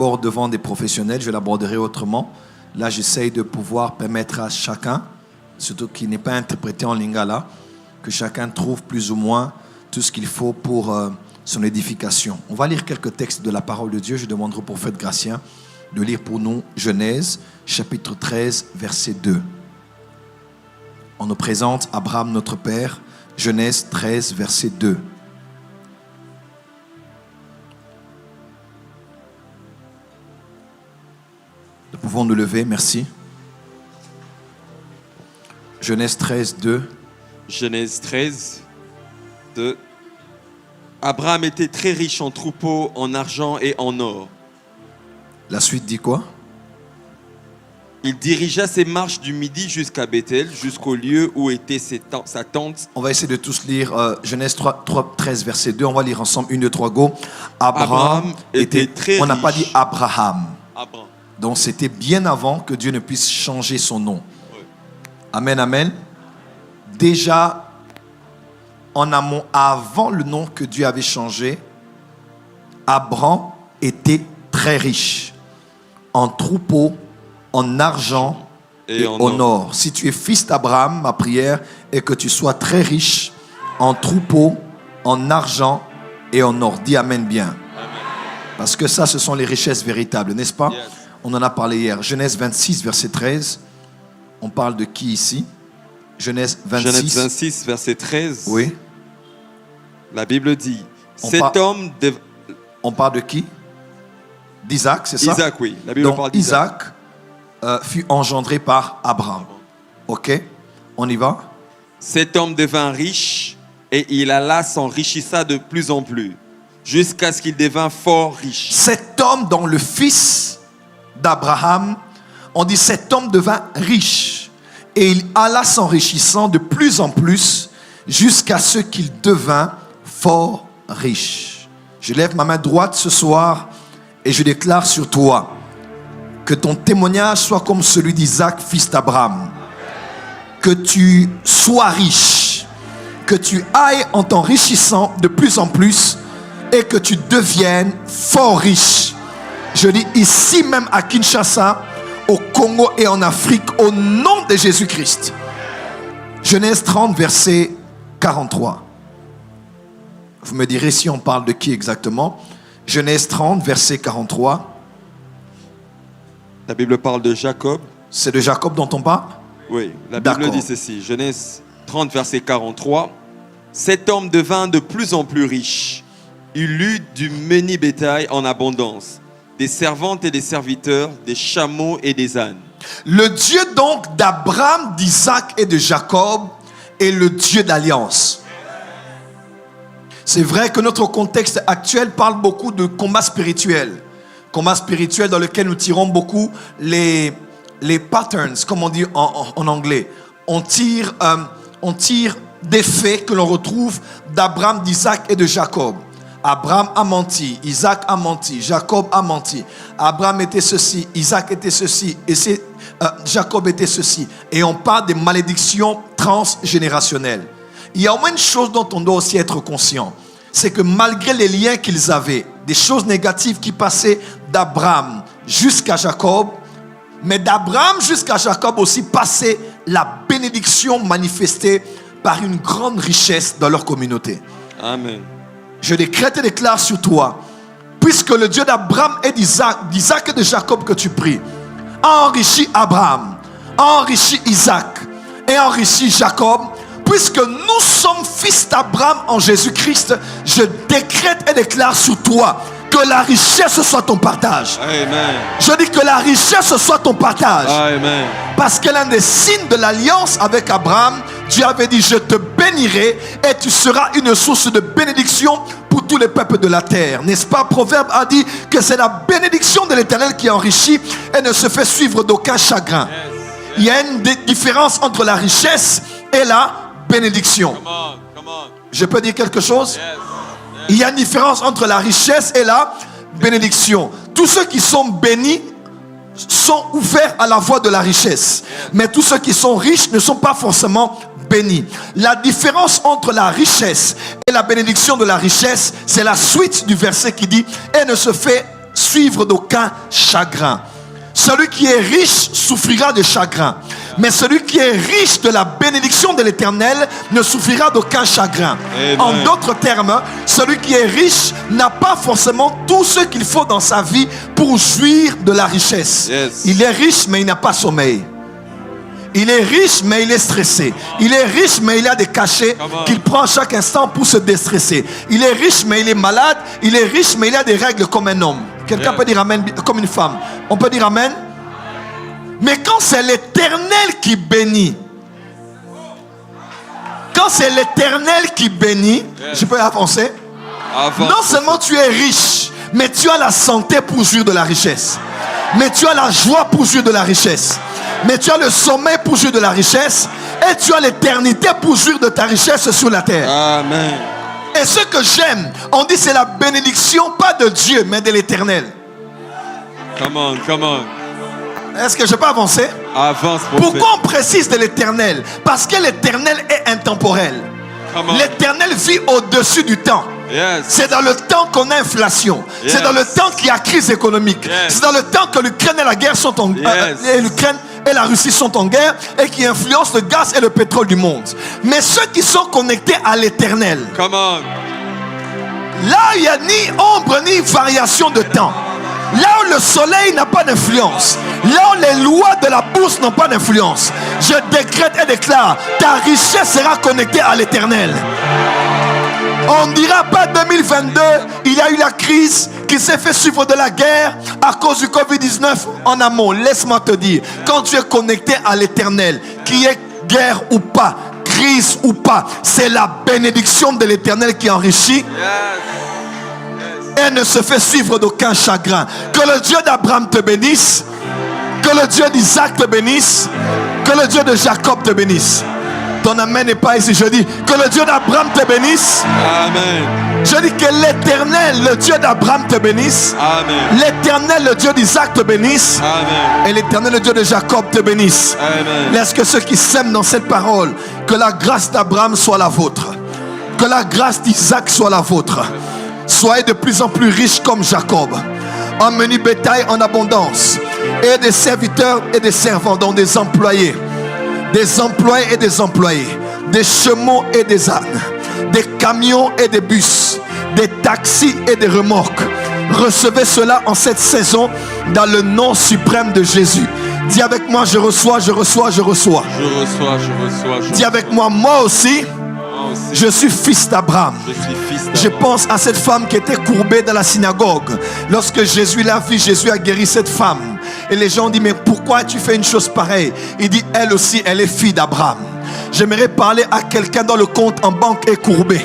D'abord devant des professionnels, je l'aborderai autrement. Là, j'essaye de pouvoir permettre à chacun, surtout qui n'est pas interprété en lingala, que chacun trouve plus ou moins tout ce qu'il faut pour son édification. On va lire quelques textes de la parole de Dieu. Je demanderai au prophète Gratien de lire pour nous Genèse, chapitre 13, verset 2. On nous présente Abraham, notre père, Genèse 13, verset 2. Nous pouvons nous lever, merci. Genèse 13, 2. Genèse 13, 2. Abraham était très riche en troupeaux, en argent et en or. La suite dit quoi? Il dirigea ses marches du midi jusqu'à Bethel, jusqu'au lieu où était sa tente. On va essayer de tous lire Genèse 3, 13, verset 2. On va lire ensemble 1, 2, 3, go. Abraham était très riche. On n'a pas dit Abraham. Abraham. Donc c'était bien avant que Dieu ne puisse changer son nom. Oui. Amen, amen. Déjà en amont, avant le nom que Dieu avait changé, Abraham était très riche en troupeaux, en argent et en or. Si tu es fils d'Abraham, ma prière est que tu sois très riche en troupeaux, en argent et en or. Dis amen bien. Amen. Parce que ça, ce sont les richesses véritables, n'est-ce pas? Yes. On en a parlé hier. Genèse 26, verset 13. On parle de qui ici? Genèse 26. Genèse 26, verset 13. Oui. La Bible dit, on parle de qui? D'Isaac, c'est ça? Isaac, oui. La Bible donc, parle d'Isaac. Isaac fut engendré par Abraham. Ok? On y va? Cet homme devint riche et il alla s'enrichissa de plus en plus, jusqu'à ce qu'il devint fort riche. Cet homme, dont le fils d'Abraham, on dit cet homme devint riche et il alla s'enrichissant de plus en plus jusqu'à ce qu'il devint fort riche. Je lève ma main droite ce soir et je déclare sur toi que ton témoignage soit comme celui d'Isaac, fils d'Abraham. Que tu sois riche, que tu ailles en t'enrichissant de plus en plus et que tu deviennes fort riche. Je dis ici même à Kinshasa, au Congo et en Afrique, au nom de Jésus-Christ. Genèse 30, verset 43. Vous me direz si on parle de qui exactement. Genèse 30, verset 43. La Bible parle de Jacob. C'est de Jacob dont on parle? Oui, la Bible dit ceci. Genèse 30, verset 43. Cet homme devint de plus en plus riche. Il eut du menu bétail en abondance, des servantes et des serviteurs, des chameaux et des ânes. Le Dieu donc d'Abraham, d'Isaac et de Jacob est le Dieu d'alliance. C'est vrai que notre contexte actuel parle beaucoup de combat spirituel. Combat spirituel dans lequel nous tirons beaucoup les patterns, comme on dit en anglais. On tire des faits que l'on retrouve d'Abraham, d'Isaac et de Jacob. Abraham a menti, Isaac a menti, Jacob a menti. Abraham était ceci, Isaac était ceci, et Jacob était ceci. Et on parle des malédictions transgénérationnelles. Il y a au moins une chose dont on doit aussi être conscient. C'est que malgré les liens qu'ils avaient, des choses négatives qui passaient d'Abraham jusqu'à Jacob, mais d'Abraham jusqu'à Jacob aussi passait la bénédiction manifestée par une grande richesse dans leur communauté. Amen. Je décrète et déclare sur toi, puisque le Dieu d'Abraham et d'Isaac et de Jacob que tu pries, a enrichi Abraham, a enrichi Isaac et a enrichi Jacob, puisque nous sommes fils d'Abraham en Jésus-Christ, je décrète et déclare sur toi que la richesse soit ton partage. Amen. Je dis que la richesse soit ton partage. Amen. Parce que l'un des signes de l'alliance avec Abraham, Dieu avait dit, je te bénirai et tu seras une source de bénédiction pour tous les peuples de la terre. N'est-ce pas? Proverbe a dit que c'est la bénédiction de l'Éternel qui enrichit et ne se fait suivre d'aucun chagrin. Yes. Yes. Il y a une différence entre la richesse et la bénédiction. Come on. Je peux dire quelque chose? Yes. Il y a une différence entre la richesse et la bénédiction. Tous ceux qui sont bénis sont ouverts à la voie de la richesse. Mais tous ceux qui sont riches ne sont pas forcément bénis. La différence entre la richesse et la bénédiction de la richesse, c'est la suite du verset qui dit « Et ne se fait suivre d'aucun chagrin. Celui qui est riche souffrira de chagrin. Mais celui qui est riche de la bénédiction de l'Éternel ne souffrira d'aucun chagrin. Amen. En d'autres termes, celui qui est riche n'a pas forcément tout ce qu'il faut dans sa vie pour jouir de la richesse. Yes. Il est riche, mais il n'a pas sommeil. Il est riche, mais il est stressé. Il est riche, mais il a des cachets qu'il prend à chaque instant pour se déstresser. Il est riche, mais il est malade. Il est riche, mais il a des règles comme un homme. Quelqu'un peut dire amen comme une femme. On peut dire amen. Mais quand c'est l'Éternel qui bénit, quand c'est l'Éternel qui bénit, je peux avancer. Non seulement tu es riche, mais tu as la santé pour jouir de la richesse. Mais tu as la joie pour jouir de la richesse. Mais tu as le sommeil pour jouir de la richesse. Et tu as l'éternité pour jouir de ta richesse sur la terre. Amen. Et ce que j'aime, on dit c'est la bénédiction, pas de Dieu, mais de l'Éternel. Come on, come on. Est-ce que je peux avancer? Avance, pourquoi on précise de l'Éternel? Parce que l'Éternel est intemporel. L'Éternel vit au-dessus du temps. Yes. C'est dans le temps qu'on a inflation. Yes. C'est dans le temps qu'il y a crise économique. Yes. C'est dans le temps que l'Ukraine et la guerre sont en l'Ukraine et la Russie sont en guerre et qui influencent le gaz et le pétrole du monde. Mais ceux qui sont connectés à l'Éternel, là il n'y a ni ombre ni variation de temps. Là où le soleil n'a pas d'influence, là où les lois de la bourse n'ont pas d'influence, je décrète et déclare, ta richesse sera connectée à l'Éternel. On ne dira pas 2022, il y a eu la crise qui s'est fait suivre de la guerre à cause du Covid-19 en amont. Laisse-moi te dire, quand tu es connecté à l'Éternel, qu'il y ait guerre ou pas, crise ou pas, c'est la bénédiction de l'Éternel qui enrichit. Et ne se fait suivre d'aucun chagrin. Que le Dieu d'Abraham te bénisse, que le Dieu d'Isaac te bénisse, que le Dieu de Jacob te bénisse. Ton amen n'est pas ici. Je dis que le Dieu d'Abraham te bénisse. Amen. Je dis que l'Éternel, le Dieu d'Abraham te bénisse. Amen. L'Éternel, le Dieu d'Isaac te bénisse. Amen. Et l'Éternel, le Dieu de Jacob te bénisse. Amen. Laisse que ceux qui s'aiment dans cette parole, que la grâce d'Abraham soit la vôtre, que la grâce d'Isaac soit la vôtre. Soyez de plus en plus riches comme Jacob, en menu bétail en abondance, et des serviteurs et des servants, dont des employés et des employés, des chameaux et des ânes, des camions et des bus, des taxis et des remorques. Recevez cela en cette saison dans le nom suprême de Jésus. Dis avec moi, je reçois, je reçois, je reçois. Je reçois, je reçois. Dis avec moi, moi aussi. Je suis fils d'Abraham. Je pense à cette femme qui était courbée dans la synagogue. Lorsque Jésus l'a vue, Jésus a guéri cette femme. Et les gens disent, mais pourquoi tu fais une chose pareille? Il dit, elle aussi, elle est fille d'Abraham. J'aimerais parler à quelqu'un dont le compte en banque est courbé.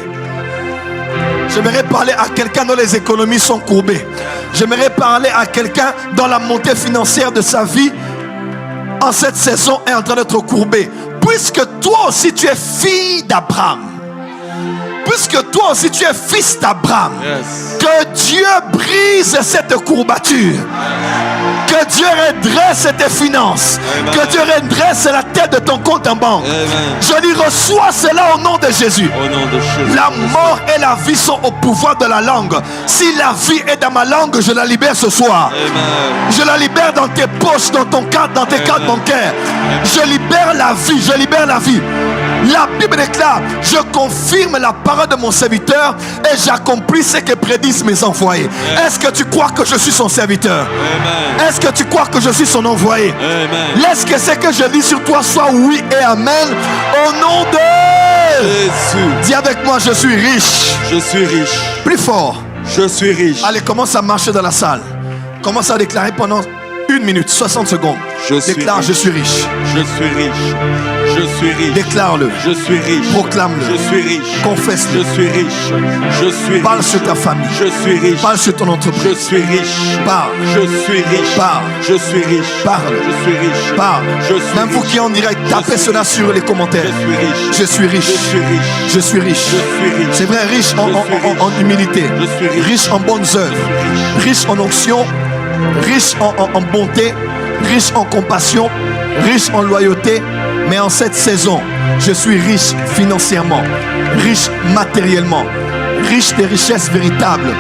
J'aimerais parler à quelqu'un dont les économies sont courbées. J'aimerais parler à quelqu'un dont la montée financière de sa vie en cette saison est en train d'être courbée. Puisque toi aussi tu es fille d'Abraham. Puisque toi aussi tu es fils d'Abraham. Yes. Que Dieu brise cette courbature. Que Dieu redresse tes finances. Amen. Que Dieu redresse la tête de ton compte en banque. Amen. Je dis reçois cela au nom de Jésus. Au nom de Jésus. La mort et la vie sont au pouvoir de la langue. Si la vie est dans ma langue, je la libère ce soir. Amen. Je la libère dans tes poches, dans ton cadre, dans tes cartes bancaires. Je libère la vie, je libère la vie. La Bible déclare, je confirme la parole de mon serviteur et j'accomplis ce que prédisent mes envoyés. Est-ce que tu crois que je suis son serviteur? Est-ce que tu crois que je suis son envoyé? Laisse que ce que je dis sur toi soit oui et amen. Au nom de Jésus. Dis avec moi, je suis riche. Je suis riche. Plus fort. Je suis riche. Allez, commence à marcher dans la salle. Commence à déclarer pendant 1 minute, 60 secondes. Déclare, je suis riche. Je suis riche. Je suis riche. Déclare-le. Je suis riche. Proclame-le. Je suis riche. Confesse-le. Je suis riche. Je suis riche. Parle sur ta famille. Je suis riche. Parle sur ton entreprise. Je suis riche. Parle. Je suis riche. Parle. Je suis riche. Parle. Je suis riche. Parle. Je suis Même vous qui en direct, tapez cela sur les commentaires. Je suis riche. Je suis riche. Je suis riche. Je suis riche. Je suis riche. C'est vrai, riche en humilité. Je suis riche. Riche en bonnes œuvres. Riche en onction. Riche en bonté. Riche en compassion. Riche en loyauté. Mais en cette saison, je suis riche financièrement, riche matériellement, riche des richesses véritables,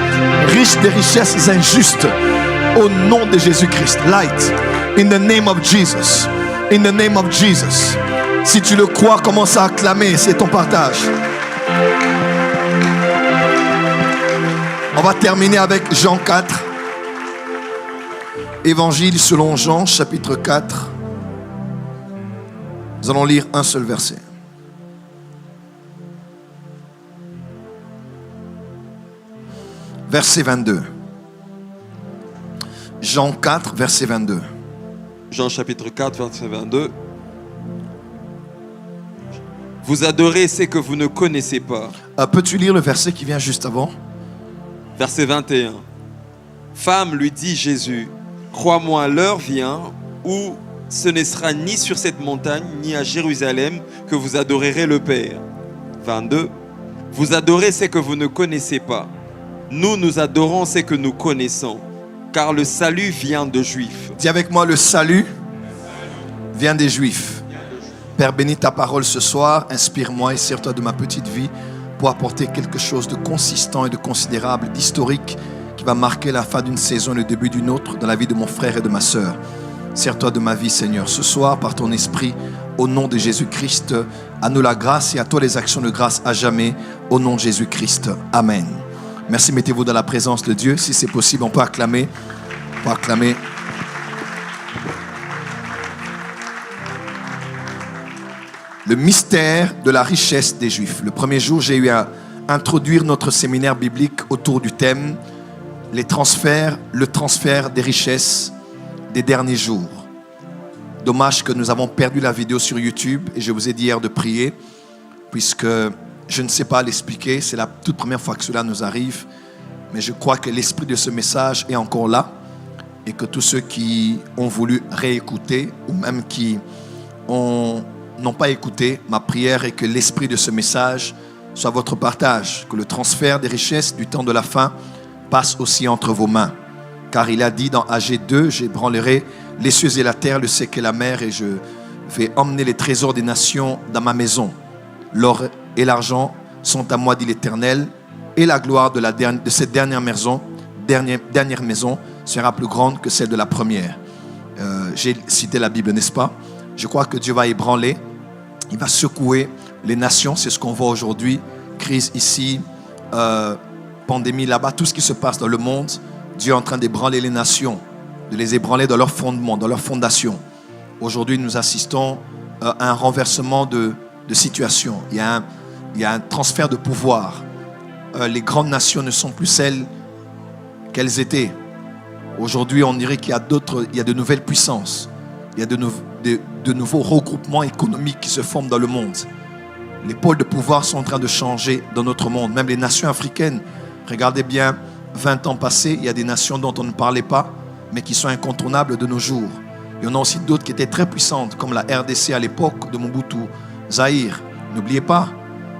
riche des richesses injustes, Au nom de Jésus-Christ. Light. In the name of Jesus. In the name of Jesus. Si tu le crois, commence à acclamer. C'est ton partage. On va terminer avec Jean 4. Évangile selon Jean, chapitre 4. Nous allons lire un seul verset. Verset 22. Jean 4, verset 22. Jean chapitre 4, verset 22. Vous adorez ce que vous ne connaissez pas. Peux-tu lire le verset qui vient juste avant? Verset 21. Femme, lui dit Jésus, crois-moi, l'heure vient où ce ne sera ni sur cette montagne, ni à Jérusalem que vous adorerez le Père. 22. Vous adorez ce que vous ne connaissez pas. Nous adorons ce que nous connaissons, car le salut vient de Juifs. Dis avec moi, le salut vient des Juifs. Père, bénis ta parole ce soir. Inspire-moi et sers-toi de ma petite vie pour apporter quelque chose de consistant et de considérable, d'historique, qui va marquer la fin d'une saison et le début d'une autre dans la vie de mon frère et de ma sœur. Sers-toi de ma vie, Seigneur, ce soir, par ton esprit, au nom de Jésus-Christ. À nous la grâce et à toi les actions de grâce à jamais, au nom de Jésus-Christ. Amen. Merci, mettez-vous dans la présence de Dieu. Si c'est possible, on peut acclamer. On peut acclamer. Le mystère de la richesse des Juifs. Le premier jour, j'ai eu à introduire notre séminaire biblique autour du thème le transfert des richesses des derniers jours. Dommage que nous avons perdu la vidéo sur YouTube et je vous ai dit hier de prier puisque je ne sais pas l'expliquer. C'est la toute première fois que cela nous arrive, mais je crois que l'esprit de ce message est encore là et que tous ceux qui ont voulu réécouter ou même qui n'ont pas écouté, ma prière est que l'esprit de ce message soit votre partage, que le transfert des richesses du temps de la fin passe aussi entre vos mains. Car il a dit dans Agé 2, j'ébranlerai les cieux et la terre, le sec et la mer, et je vais emmener les trésors des nations dans ma maison. L'or et l'argent sont à moi, dit l'Éternel, et la gloire de cette dernière maison sera plus grande que celle de la première. J'ai cité la Bible, n'est-ce pas? Je crois que Dieu va ébranler, il va secouer les nations, c'est ce qu'on voit aujourd'hui, crise ici, pandémie là-bas, tout ce qui se passe dans le monde, Dieu est en train d'ébranler les nations, de les ébranler dans leur fondement, dans leur fondation. Aujourd'hui, nous assistons à un renversement de situation. Il y a un transfert de pouvoir. Les grandes nations ne sont plus celles qu'elles étaient. Aujourd'hui, on dirait qu'il y a de nouvelles puissances. Il y a de nouveaux regroupements économiques qui se forment dans le monde. Les pôles de pouvoir sont en train de changer dans notre monde. Même les nations africaines, regardez bien, 20 ans passés, il y a des nations dont on ne parlait pas, mais qui sont incontournables de nos jours. Il y en a aussi d'autres qui étaient très puissantes, comme la RDC à l'époque de Mobutu, Zaïre. N'oubliez pas,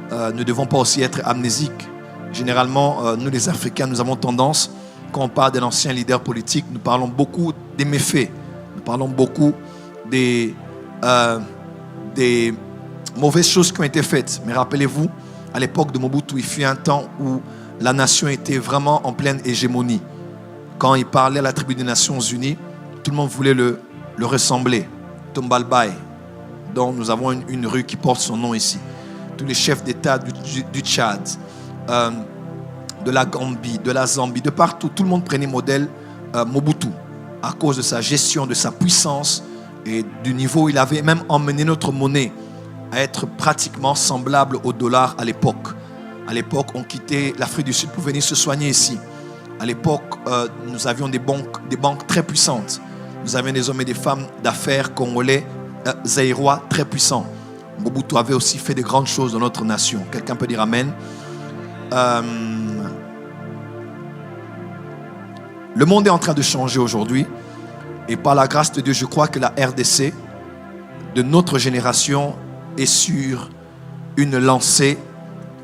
nous ne devons pas aussi être amnésiques. Généralement, nous les Africains, nous avons tendance, quand on parle d'un ancien leader politique, nous parlons beaucoup des méfaits. Nous parlons beaucoup des mauvaises choses qui ont été faites. Mais rappelez-vous, à l'époque de Mobutu, il fut un temps où la nation était vraiment en pleine hégémonie. Quand il parlait à la tribu des Nations Unies, tout le monde voulait le ressembler. Tombalbaye, dont nous avons une rue qui porte son nom ici. Tous les chefs d'État du Tchad, de la Gambie, de la Zambie, de partout, tout le monde prenait modèle Mobutu à cause de sa gestion, de sa puissance et du niveau où il avait même emmené notre monnaie à être pratiquement semblable au dollar à l'époque. À l'époque, on quittait l'Afrique du Sud pour venir se soigner ici. À l'époque, nous avions des banques très puissantes. Nous avions des hommes et des femmes d'affaires congolais, zaïrois très puissants. Mobutu avait aussi fait de grandes choses dans notre nation. Quelqu'un peut dire Amen. Le monde est en train de changer aujourd'hui. Et par la grâce de Dieu, je crois que la RDC de notre génération est sur une lancée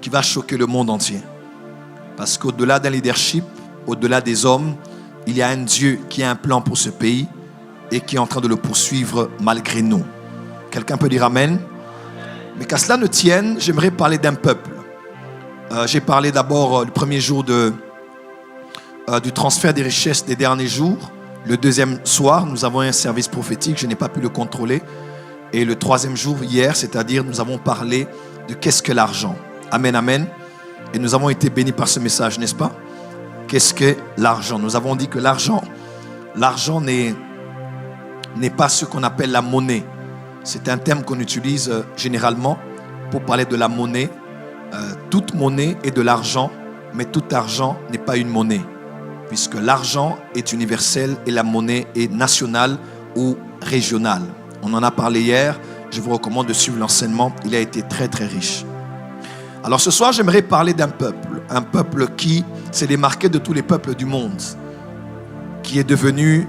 qui va choquer le monde entier. Parce qu'au-delà d'un leadership, au-delà des hommes, il y a un Dieu qui a un plan pour ce pays et qui est en train de le poursuivre malgré nous. Quelqu'un peut dire Amen? Mais qu'à cela ne tienne, j'aimerais parler d'un peuple. J'ai parlé d'abord le premier jour du transfert des richesses des derniers jours. Le deuxième soir, nous avons un service prophétique. Je n'ai pas pu le contrôler. Et le troisième jour, hier, c'est-à-dire, nous avons parlé de qu'est-ce que l'argent. Amen, amen. Et nous avons été bénis par ce message, n'est-ce pas? Qu'est-ce que l'argent? Nous avons dit que l'argent n'est pas ce qu'on appelle la monnaie. C'est un terme qu'on utilise généralement pour parler de la monnaie. Toute monnaie est de l'argent, mais tout argent n'est pas une monnaie. Puisque l'argent est universel et la monnaie est nationale ou régionale. On en a parlé hier. Je vous recommande de suivre l'enseignement. Il a été très très riche. Alors ce soir, j'aimerais parler d'un peuple. Un peuple qui s'est démarqué de tous les peuples du monde. Qui est devenu,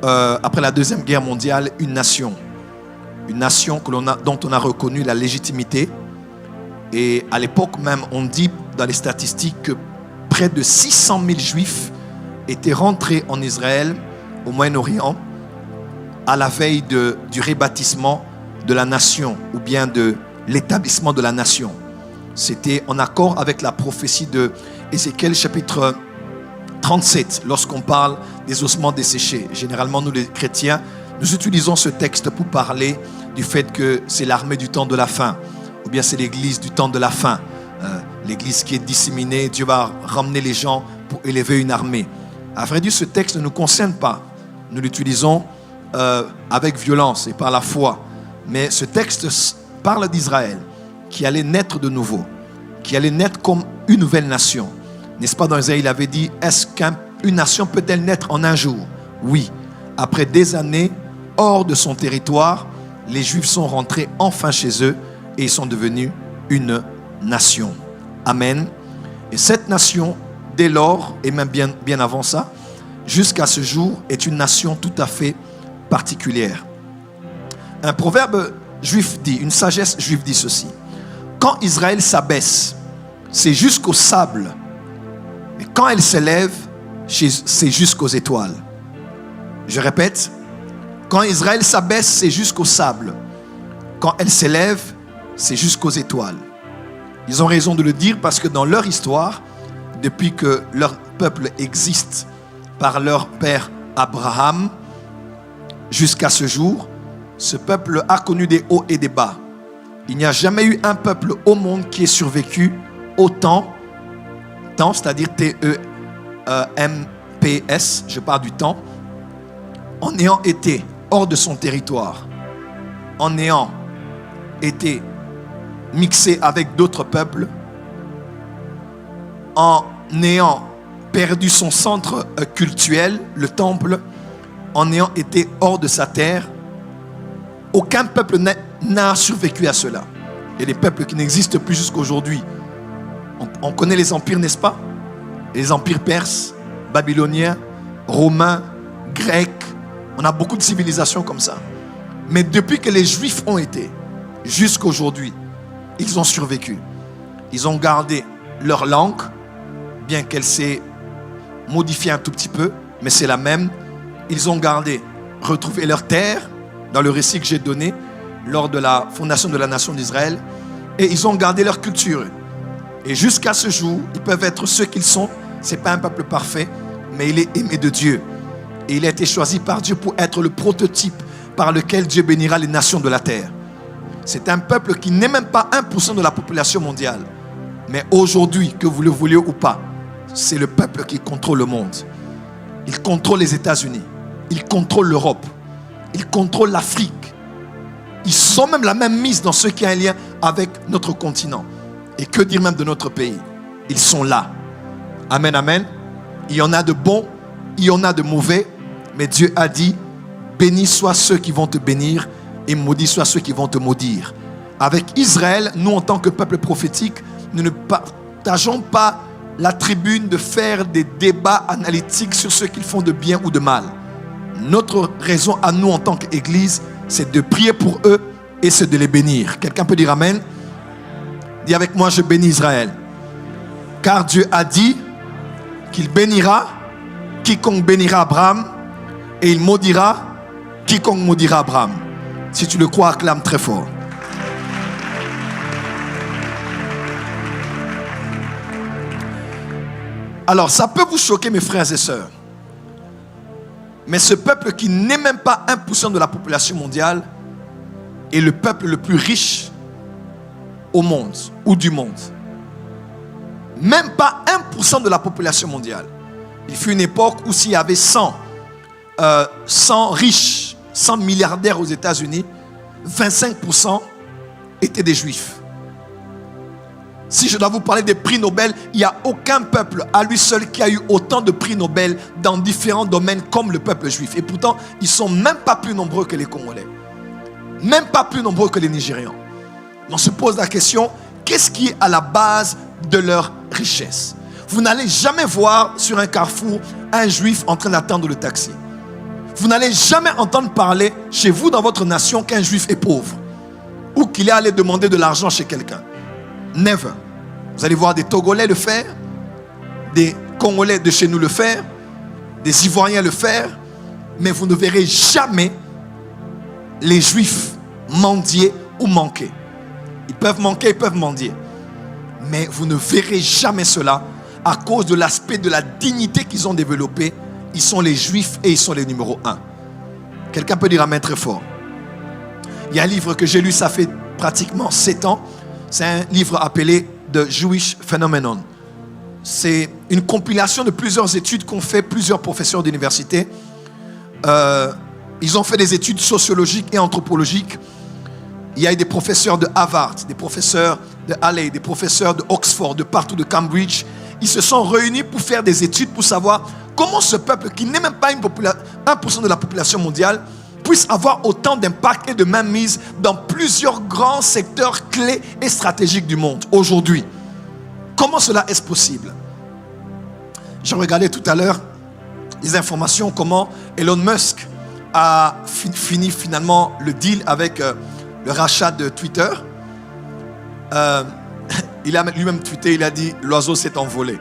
après la Deuxième Guerre mondiale, une nation. Une nation dont on a reconnu la légitimité. Et à l'époque même, on dit dans les statistiques que près de 600 000 Juifs étaient rentrés en Israël, au Moyen-Orient, à la veille du rebâtissement de la nation, ou bien de l'établissement de la nation. C'était en accord avec la prophétie de Ézéchiel chapitre 37, lorsqu'on parle des ossements desséchés. Généralement, nous les chrétiens, nous utilisons ce texte pour parler du fait que c'est l'armée du temps de la fin, ou bien c'est l'église du temps de la fin. L'église qui est disséminée, Dieu va ramener les gens pour élever une armée. À vrai dire, ce texte ne nous concerne pas. Nous l'utilisons avec violence et par la foi. Mais ce texte parle d'Israël, qui allait naître de nouveau, qui allait naître comme une nouvelle nation. N'est-ce pas, dans Isaïe, il avait dit, est-ce qu'une nation peut-elle naître en un jour? Oui. Après des années, hors de son territoire, les Juifs sont rentrés enfin chez eux et ils sont devenus une nation. Amen. Et cette nation, dès lors, et même bien avant ça, jusqu'à ce jour, est une nation tout à fait particulière. Un proverbe juif dit, une sagesse juive dit ceci. Quand Israël s'abaisse, c'est jusqu'au sable. Mais quand elle s'élève, c'est jusqu'aux étoiles. Je répète, quand Israël s'abaisse, c'est jusqu'au sable. Quand elle s'élève, c'est jusqu'aux étoiles. Ils ont raison de le dire parce que dans leur histoire, depuis que leur peuple existe par leur père Abraham, jusqu'à ce jour, ce peuple a connu des hauts et des bas. Il n'y a jamais eu un peuple au monde qui ait survécu autant, c'est-à-dire T-E-M-P-S, je parle du temps, en ayant été hors de son territoire, en ayant été mixé avec d'autres peuples, en ayant perdu son centre cultuel, le temple, en ayant été hors de sa terre. Aucun peuple n'a survécu à cela. Et les peuples qui n'existent plus jusqu'aujourd'hui, on connaît les empires, n'est-ce pas? Les empires perses, babyloniens, romains, grecs. On a beaucoup de civilisations comme ça. Mais depuis que les Juifs ont été, jusqu'aujourd'hui, ils ont survécu. Ils ont gardé leur langue, bien qu'elle s'est modifiée un tout petit peu, mais c'est la même. Ils ont retrouvé leur terre, dans le récit que j'ai donné, lors de la fondation de la nation d'Israël, et ils ont gardé leur culture. Et jusqu'à ce jour, ils peuvent être ceux qu'ils sont. Ce n'est pas un peuple parfait, mais il est aimé de Dieu. Et il a été choisi par Dieu pour être le prototype par lequel Dieu bénira les nations de la terre. C'est un peuple qui n'est même pas 1% de la population mondiale. Mais aujourd'hui, que vous le vouliez ou pas, c'est le peuple qui contrôle le monde. Il contrôle les États-Unis. Il contrôle l'Europe. Il contrôle l'Afrique. Ils ont même la même mise dans ce qui a un lien avec notre continent. Et que dire même de notre pays? Ils sont là. Amen, amen. Il y en a de bons, il y en a de mauvais. Mais Dieu a dit, bénis soient ceux qui vont te bénir et maudits soient ceux qui vont te maudire. Avec Israël, nous en tant que peuple prophétique, nous ne partageons pas la tribune de faire des débats analytiques sur ce qu'ils font de bien ou de mal. Notre raison à nous en tant qu'Église, c'est de prier pour eux et c'est de les bénir. Quelqu'un peut dire Amen? Dis avec moi, je bénis Israël. Car Dieu a dit qu'il bénira quiconque bénira Abraham et il maudira quiconque maudira Abraham. Si tu le crois, acclame très fort. Alors, ça peut vous choquer, mes frères et sœurs. Mais ce peuple qui n'est même pas 1% de la population mondiale est le peuple le plus riche au monde ou du monde. Même pas 1% de la population mondiale. Il fut une époque où s'il y avait 100 riches, 100 milliardaires aux États-Unis, 25% étaient des juifs. Si je dois vous parler des prix Nobel, il n'y a aucun peuple à lui seul qui a eu autant de prix Nobel dans différents domaines comme le peuple juif. Et pourtant, ils ne sont même pas plus nombreux que les Congolais. Même pas plus nombreux que les Nigérians. On se pose la question, qu'est-ce qui est à la base de leur richesse? Vous n'allez jamais voir sur un carrefour un juif en train d'attendre le taxi. Vous n'allez jamais entendre parler chez vous dans votre nation qu'un juif est pauvre ou qu'il est allé demander de l'argent chez quelqu'un. Never. Vous allez voir des Togolais le faire, des Congolais de chez nous le faire, des Ivoiriens le faire, mais vous ne verrez jamais les Juifs mendier ou manquer. Ils peuvent manquer, ils peuvent mendier. Mais vous ne verrez jamais cela à cause de l'aspect de la dignité qu'ils ont développé. Ils sont les Juifs et ils sont les numéros 1. Quelqu'un peut dire amen très fort. Il y a un livre que j'ai lu, ça fait pratiquement 7 ans. C'est un livre appelé The Jewish Phenomenon. C'est une compilation de plusieurs études qu'ont fait plusieurs professeurs d'université. Ils ont fait des études sociologiques et anthropologiques. Il y a eu des professeurs de Harvard, des professeurs de Yale, des professeurs de Oxford, de partout, de Cambridge. Ils se sont réunis pour faire des études pour savoir comment ce peuple, qui n'est même pas 1% de la population mondiale, puisse avoir autant d'impact et de mainmise dans plusieurs grands secteurs clés et stratégiques du monde aujourd'hui. Comment cela est-ce possible? J'ai regardé tout à l'heure les informations, comment Elon Musk a fini finalement le deal avec le rachat de Twitter. Il a lui-même tweeté, il a dit l'oiseau s'est envolé.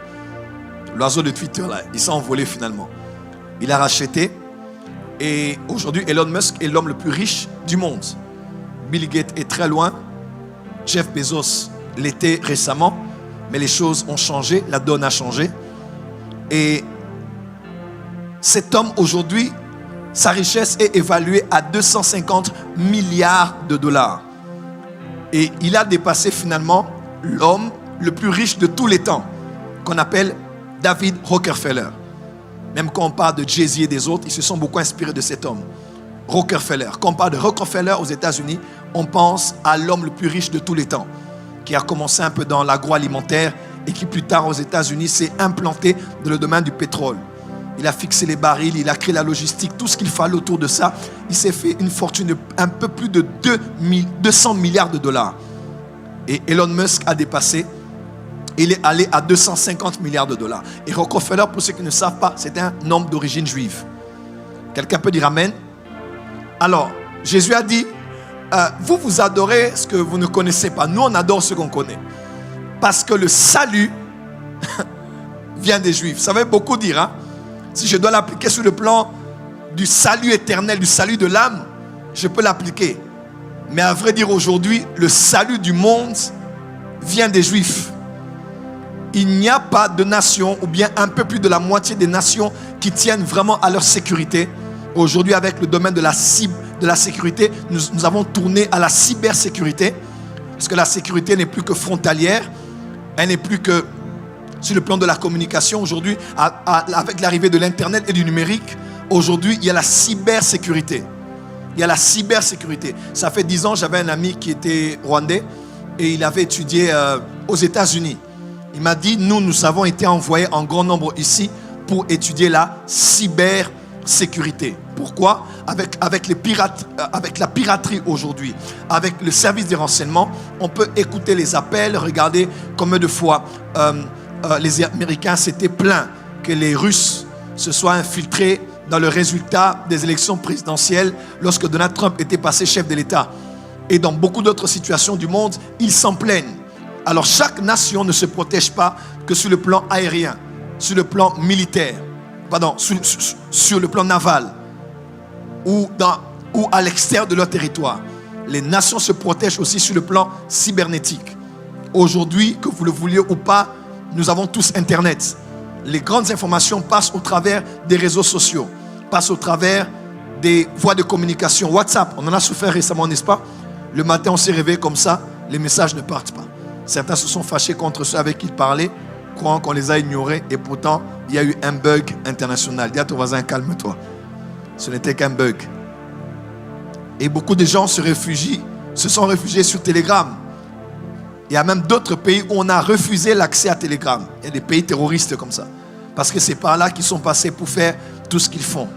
L'oiseau de Twitter là, il s'est envolé finalement. Il a racheté. Et aujourd'hui, Elon Musk est l'homme le plus riche du monde. Bill Gates est très loin. Jeff Bezos l'était récemment. Mais les choses ont changé, la donne a changé. Et cet homme aujourd'hui, sa richesse est évaluée à 250 milliards de dollars. Et il a dépassé finalement l'homme le plus riche de tous les temps, qu'on appelle David Rockefeller. Même quand on parle de Jay-Z et des autres, ils se sont beaucoup inspirés de cet homme. Rockefeller. Quand on parle de Rockefeller aux États-Unis, on pense à l'homme le plus riche de tous les temps, qui a commencé un peu dans l'agroalimentaire et qui plus tard aux États-Unis s'est implanté dans le domaine du pétrole. Il a fixé les barils, il a créé la logistique, tout ce qu'il fallait autour de ça. Il s'est fait une fortune de un peu plus de 200 milliards de dollars. Et Elon Musk a dépassé. Il est allé à 250 milliards de dollars. Et Rockefeller, pour ceux qui ne savent pas, c'est un homme d'origine juive. Quelqu'un peut dire amen? Alors, Jésus a dit, vous adorez ce que vous ne connaissez pas. Nous, on adore ce qu'on connaît. Parce que le salut vient des Juifs. Ça veut beaucoup dire. Hein? Si je dois l'appliquer sur le plan du salut éternel, du salut de l'âme, je peux l'appliquer. Mais à vrai dire, aujourd'hui, le salut du monde vient des Juifs. Il n'y a pas de nation, ou bien un peu plus de la moitié des nations qui tiennent vraiment à leur sécurité. Aujourd'hui, avec le domaine de la sécurité, nous avons tourné à la cybersécurité. Parce que la sécurité n'est plus que frontalière. Elle n'est plus que sur le plan de la communication. Aujourd'hui, avec l'arrivée de l'Internet et du numérique, aujourd'hui, il y a la cybersécurité. Il y a la cybersécurité. Ça fait 10 ans, j'avais un ami qui était rwandais et il avait étudié aux États-Unis. Il m'a dit, nous avons été envoyés en grand nombre ici pour étudier la cybersécurité. Pourquoi? Avec la piraterie aujourd'hui, avec le service des renseignements, on peut écouter les appels, regarder combien de fois les Américains s'étaient plaints que les Russes se soient infiltrés dans le résultat des élections présidentielles lorsque Donald Trump était passé chef de l'État. Et dans beaucoup d'autres situations du monde, ils s'en plaignent. Alors chaque nation ne se protège pas que sur le plan aérien, sur le plan militaire, sur le plan naval ou à l'extérieur de leur territoire. Les nations se protègent aussi sur le plan cybernétique. Aujourd'hui, que vous le vouliez ou pas, nous avons tous Internet. Les grandes informations passent au travers des réseaux sociaux. passe au travers des voies de communication. WhatsApp, on en a souffert récemment, n'est-ce pas? Le matin, on s'est réveillé comme ça, les messages ne partent pas. Certains se sont fâchés contre ceux avec qui ils parlaient, croyant qu'on les a ignorés, et pourtant, il y a eu un bug international. Dis à ton voisin, calme-toi. Ce n'était qu'un bug. Et beaucoup de gens se sont réfugiés sur Telegram. Il y a même d'autres pays où on a refusé l'accès à Telegram. Il y a des pays terroristes comme ça. Parce que c'est par là qu'ils sont passés pour faire tout ce qu'ils font.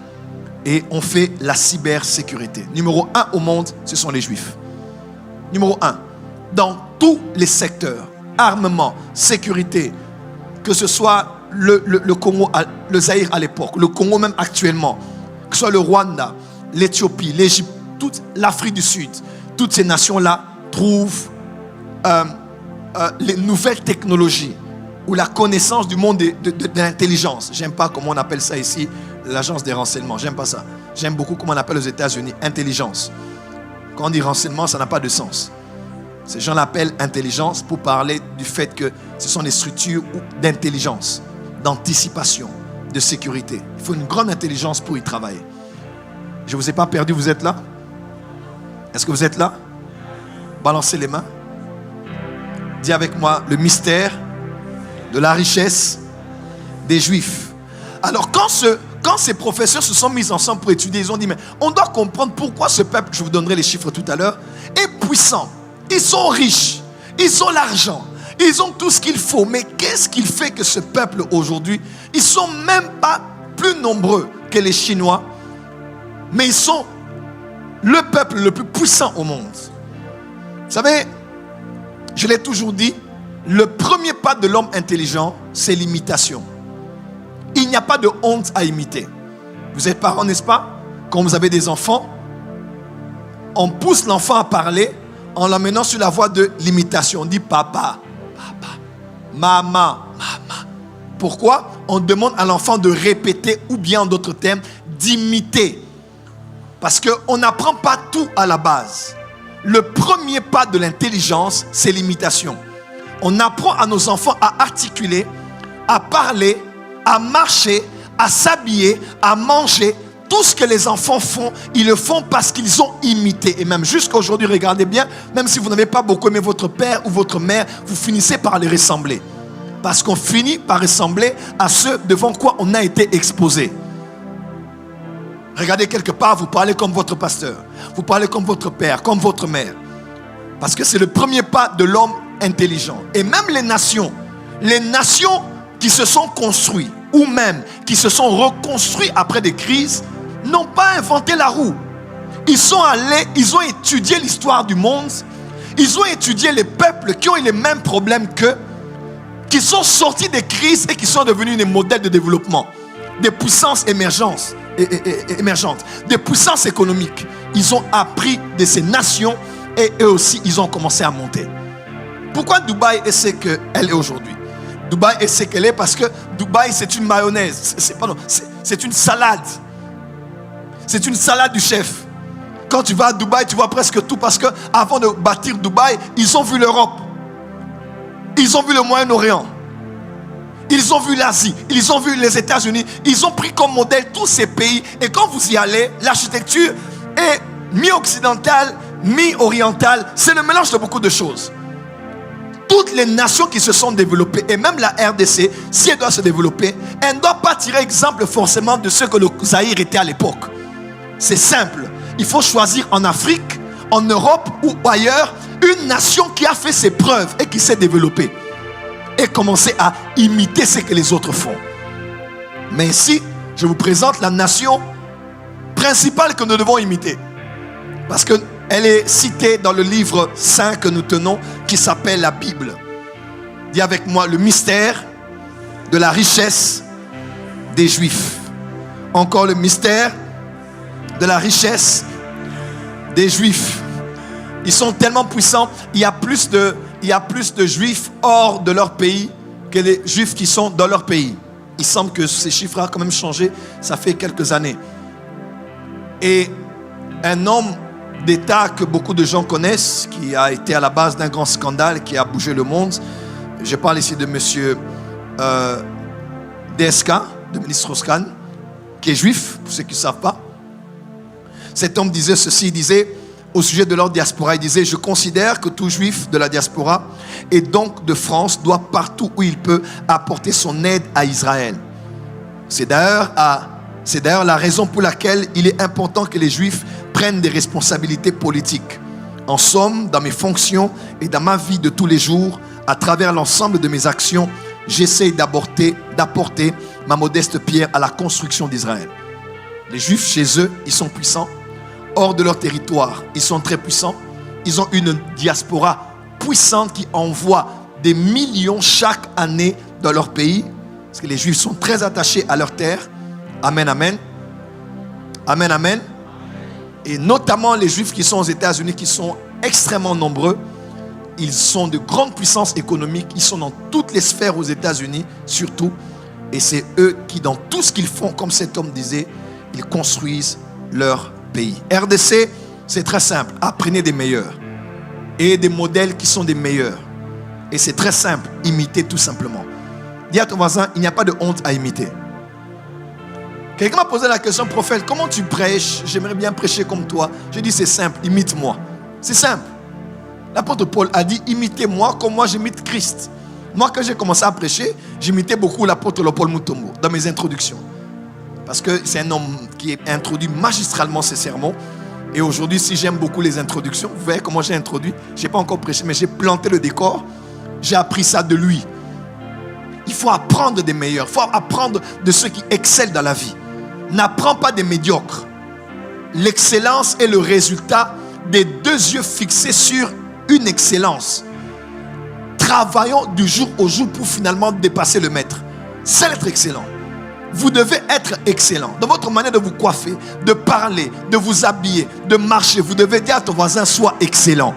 Et on fait la cybersécurité. Numéro 1 au monde, ce sont les Juifs. Numéro 1. Dans tous les secteurs, armement, sécurité, que ce soit le Congo, le Zaïre à l'époque, le Congo même actuellement, que ce soit le Rwanda, l'Éthiopie, l'Égypte, toute l'Afrique du Sud, toutes ces nations-là trouvent les nouvelles technologies ou la connaissance du monde de l'intelligence. J'aime pas comment on appelle ça ici, l'agence des renseignements. J'aime pas ça. J'aime beaucoup comment on appelle aux États-Unis intelligence. Quand on dit renseignement, ça n'a pas de sens. Ces gens l'appellent intelligence pour parler du fait que ce sont des structures d'intelligence, d'anticipation, de sécurité. Il faut une grande intelligence pour y travailler. Je ne vous ai pas perdu, vous êtes là? Est-ce que vous êtes là? Balancez les mains. Dis avec moi le mystère de la richesse des Juifs. Alors quand ces professeurs se sont mis ensemble pour étudier, ils ont dit, mais on doit comprendre pourquoi ce peuple, je vous donnerai les chiffres tout à l'heure, est puissant. Ils sont riches, ils ont l'argent, ils ont tout ce qu'il faut. Mais qu'est-ce qui fait que ce peuple aujourd'hui, ils ne sont même pas plus nombreux que les Chinois, mais ils sont le peuple le plus puissant au monde. Vous savez, je l'ai toujours dit, le premier pas de l'homme intelligent, c'est l'imitation. Il n'y a pas de honte à imiter. Vous êtes parents, n'est-ce pas? Quand vous avez des enfants, on pousse l'enfant à parler en l'amenant sur la voie de l'imitation. On dit papa, papa, maman, maman. Pourquoi? On demande à l'enfant de répéter ou bien en d'autres termes, d'imiter. Parce qu'on n'apprend pas tout à la base. Le premier pas de l'intelligence, c'est l'imitation. On apprend à nos enfants à articuler, à parler, à marcher, à s'habiller, à manger. Tout ce que les enfants font, ils le font parce qu'ils ont imité. Et même jusqu'à aujourd'hui, regardez bien, même si vous n'avez pas beaucoup aimé votre père ou votre mère, vous finissez par les ressembler. Parce qu'on finit par ressembler à ceux devant quoi on a été exposé. Regardez quelque part, vous parlez comme votre pasteur. Vous parlez comme votre père, comme votre mère. Parce que c'est le premier pas de l'homme intelligent. Et même les nations qui se sont construites ou même qui se sont reconstruites après des crises, n'ont pas inventé la roue. Ils sont allés, ils ont étudié l'histoire du monde. Ils ont étudié les peuples qui ont eu les mêmes problèmes qu'eux, qui sont sortis des crises et qui sont devenus des modèles de développement, des puissances émergentes, des puissances économiques. Ils ont appris de ces nations et eux aussi, ils ont commencé à monter. Pourquoi Dubaï est ce qu'elle est aujourd'hui? Dubaï est ce qu'elle est parce que Dubaï, c'est une mayonnaise. C'est une salade. C'est une salade du chef. Quand tu vas à Dubaï, tu vois presque tout parce que avant de bâtir Dubaï, ils ont vu l'Europe. Ils ont vu le Moyen-Orient. Ils ont vu l'Asie. Ils ont vu les États-Unis. Ils ont pris comme modèle tous ces pays. Et quand vous y allez, l'architecture est mi-occidentale, mi-orientale. C'est le mélange de beaucoup de choses. Toutes les nations qui se sont développées, et même la RDC, si elle doit se développer, elle ne doit pas tirer exemple forcément de ce que le Zaïre était à l'époque. C'est simple. Il faut choisir en Afrique, en Europe ou ailleurs, une nation qui a fait ses preuves et qui s'est développée. Et commencer à imiter ce que les autres font. Mais ici, je vous présente la nation principale que nous devons imiter. Parce qu'elle est citée dans le livre saint que nous tenons, qui s'appelle la Bible. Dis avec moi, le mystère de la richesse des Juifs. Encore le mystère de la richesse des Juifs. Ils sont tellement puissants, il y a plus de Juifs hors de leur pays que les Juifs qui sont dans leur pays. Il semble que ces chiffres ont quand même changé, ça fait quelques années. Et un homme d'État que beaucoup de gens connaissent, qui a été à la base d'un grand scandale qui a bougé le monde. Je parle ici de monsieur DSK, de ministre Strauss-Kahn. qui est juif, pour ceux qui ne savent pas. Cet homme disait ceci, il disait, au sujet de leur diaspora, il disait, je considère que tout juif de la diaspora et donc de France doit partout où il peut apporter son aide à Israël. C'est d'ailleurs la raison pour laquelle il est important que les juifs prennent des responsabilités politiques. En somme, dans mes fonctions et dans ma vie de tous les jours, à travers l'ensemble de mes actions, j'essaie d'apporter ma modeste pierre à la construction d'Israël. Les juifs chez eux, ils sont puissants. Hors de leur territoire, ils sont très puissants. Ils ont une diaspora puissante qui envoie des millions chaque année dans leur pays. Parce que les Juifs sont très attachés à leur terre. Amen, amen. Amen, amen. Et notamment les Juifs qui sont aux États-Unis, qui sont extrêmement nombreux. Ils sont de grandes puissances économiques. Ils sont dans toutes les sphères aux États-Unis, surtout. Et c'est eux qui, dans tout ce qu'ils font, comme cet homme disait, ils construisent leur pays. RDC, c'est très simple. Apprenez des meilleurs. Et des modèles qui sont des meilleurs. Et c'est très simple. Imitez tout simplement. Dis à ton voisin, il n'y a pas de honte à imiter. Quelqu'un m'a posé la question, prophète, comment tu prêches? J'aimerais bien prêcher comme toi. Je dis, c'est simple, imite-moi. C'est simple. L'apôtre Paul a dit, imitez-moi comme moi j'imite Christ. Moi, quand j'ai commencé à prêcher, j'imitais beaucoup l'apôtre Paul Mutombo dans mes introductions. Parce que c'est un homme qui introduit magistralement ses sermons. Et aujourd'hui, si j'aime beaucoup les introductions, vous voyez comment j'ai introduit. Je n'ai pas encore prêché, mais j'ai planté le décor. J'ai appris ça de lui. Il faut apprendre des meilleurs. Il faut apprendre de ceux qui excellent dans la vie. N'apprends pas des médiocres. L'excellence est le résultat des deux yeux fixés sur une excellence. Travaillons du jour au jour pour finalement dépasser le maître. C'est être excellent. Vous devez être excellent dans votre manière de vous coiffer, de parler, de vous habiller, de marcher. Vous devez dire à ton voisin, sois excellent.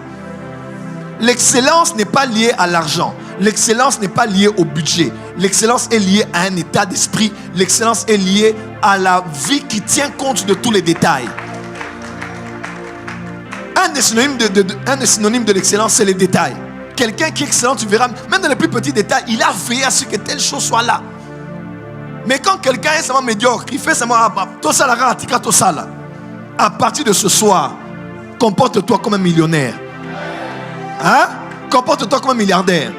L'excellence n'est pas liée à l'argent. L'excellence n'est pas liée au budget. L'excellence est liée à un état d'esprit. L'excellence est liée à la vie qui tient compte de tous les détails. Un des synonymes de l'excellence, c'est les détails. Quelqu'un qui est excellent, tu verras, même dans les plus petits détails, il a veillé à ce que telle chose soit là. Mais quand quelqu'un est seulement médiocre, il fait seulement à partir de ce soir, comporte-toi comme un millionnaire. Hein? Comporte-toi comme un milliardaire.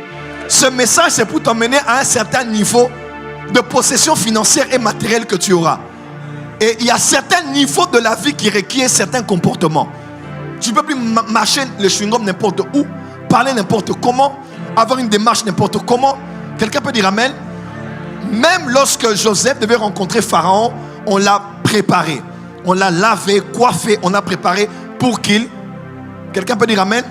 Ce message, c'est pour t'emmener à un certain niveau de possession financière et matérielle que tu auras. Et il y a certains niveaux de la vie qui requièrent certains comportements. Tu ne peux plus marcher le chewing-gum n'importe où, parler n'importe comment, avoir une démarche n'importe comment. Quelqu'un peut dire amen? Même lorsque Joseph devait rencontrer Pharaon, on l'a préparé. On l'a lavé, coiffé, on a préparé pour qu'il... Quelqu'un peut dire amen?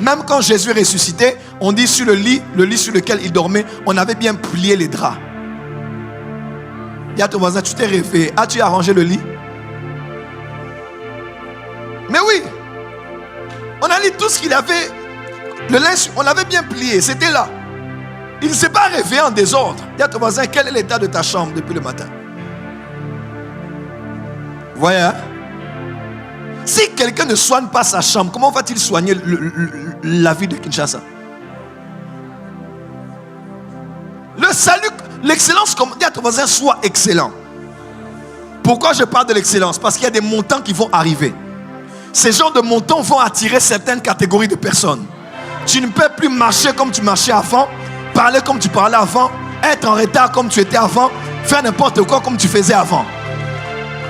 Même quand Jésus est ressuscité, on dit sur le lit sur lequel il dormait, on avait bien plié les draps. Dis à ton voisin, tu t'es réveillé. As-tu arrangé le lit? Mais oui. On a dit tout ce qu'il avait. Le linge, on l'avait bien plié. C'était là. Il ne s'est pas réveillé en désordre. Dis à ton voisin, quel est l'état de ta chambre depuis le matin? Voyez, hein? Si quelqu'un ne soigne pas sa chambre, comment va-t-il soigner la vie de Kinshasa? Le salut, l'excellence, comme dis à ton voisin, sois excellent. Pourquoi je parle de l'excellence? Parce qu'il y a des montants qui vont arriver. Ces genres de montants vont attirer certaines catégories de personnes. Tu ne peux plus marcher comme tu marchais avant, parler comme tu parlais avant, être en retard comme tu étais avant, faire n'importe quoi comme tu faisais avant.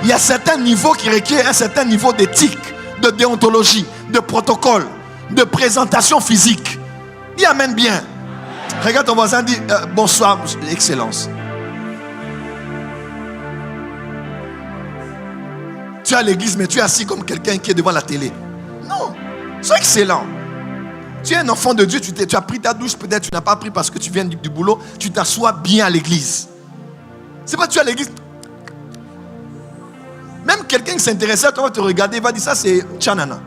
Il y a certains niveaux qui requièrent un certain niveau d'éthique, de déontologie, de protocole, de présentation physique. Il amène bien. Regarde ton voisin, dit bonsoir, excellence. Tu es à l'église, mais tu es assis comme quelqu'un qui est devant la télé. Non, sois excellent. Tu es un enfant de Dieu, tu as pris ta douche, peut-être tu n'as pas pris parce que tu viens du boulot, tu t'assois bien à l'église. C'est pas tu es à l'église. Même quelqu'un qui s'intéresse à toi va te regarder, va dire ça c'est Tchanana.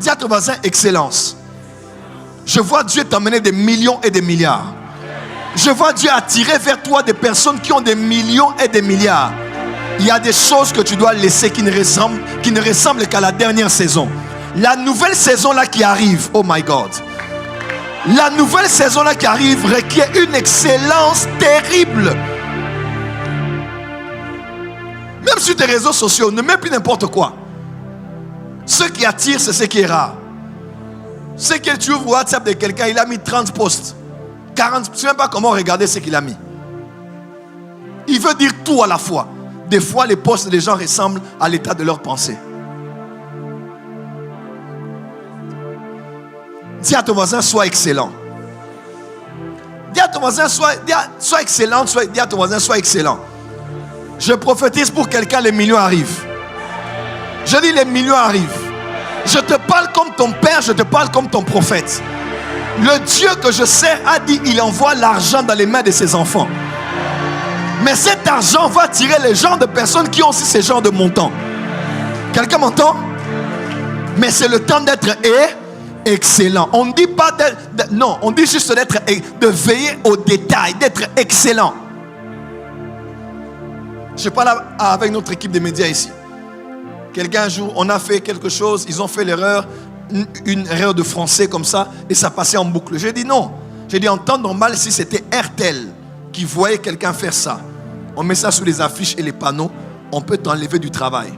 Dis à ton voisin excellence. Je vois Dieu t'emmener des millions et des milliards. Je vois Dieu attirer vers toi des personnes qui ont des millions et des milliards. Il y a des choses que tu dois laisser qui ne ressemblent qu'à la dernière saison. La nouvelle saison là qui arrive, oh my God. La nouvelle saison là qui arrive requiert une excellence terrible. Même sur tes réseaux sociaux, ne mets plus n'importe quoi. Ce qui attire, c'est ce qui est rare. Ce que tu ouvres WhatsApp de quelqu'un, il a mis 30 posts. 40, je ne sais même pas comment regarder ce qu'il a mis. Il veut dire tout à la fois. Des fois, les posts des gens ressemblent à l'état de leur pensée. Dis à ton voisin, sois excellent. Dis à ton voisin, sois excellent. Dis à ton voisin, sois excellent. Je prophétise pour quelqu'un, les millions arrivent. Je dis, les millions arrivent. Je te parle comme ton père, je te parle comme ton prophète. Le Dieu que je sers a dit, il envoie l'argent dans les mains de ses enfants. Mais cet argent va attirer les gens de personnes qui ont aussi ce genre de montant. Quelqu'un m'entend? Mais c'est le temps d'être excellent. On ne dit pas non, on dit juste de veiller aux détails, d'être excellent. Je parle avec notre équipe de médias ici. Quelqu'un un jour, on a fait quelque chose, ils ont fait l'erreur, une erreur de français comme ça, et ça passait en boucle. J'ai dit non. J'ai dit en temps normal, si c'était RTL qui voyait quelqu'un faire ça, on met ça sur les affiches et les panneaux, on peut t'enlever du travail.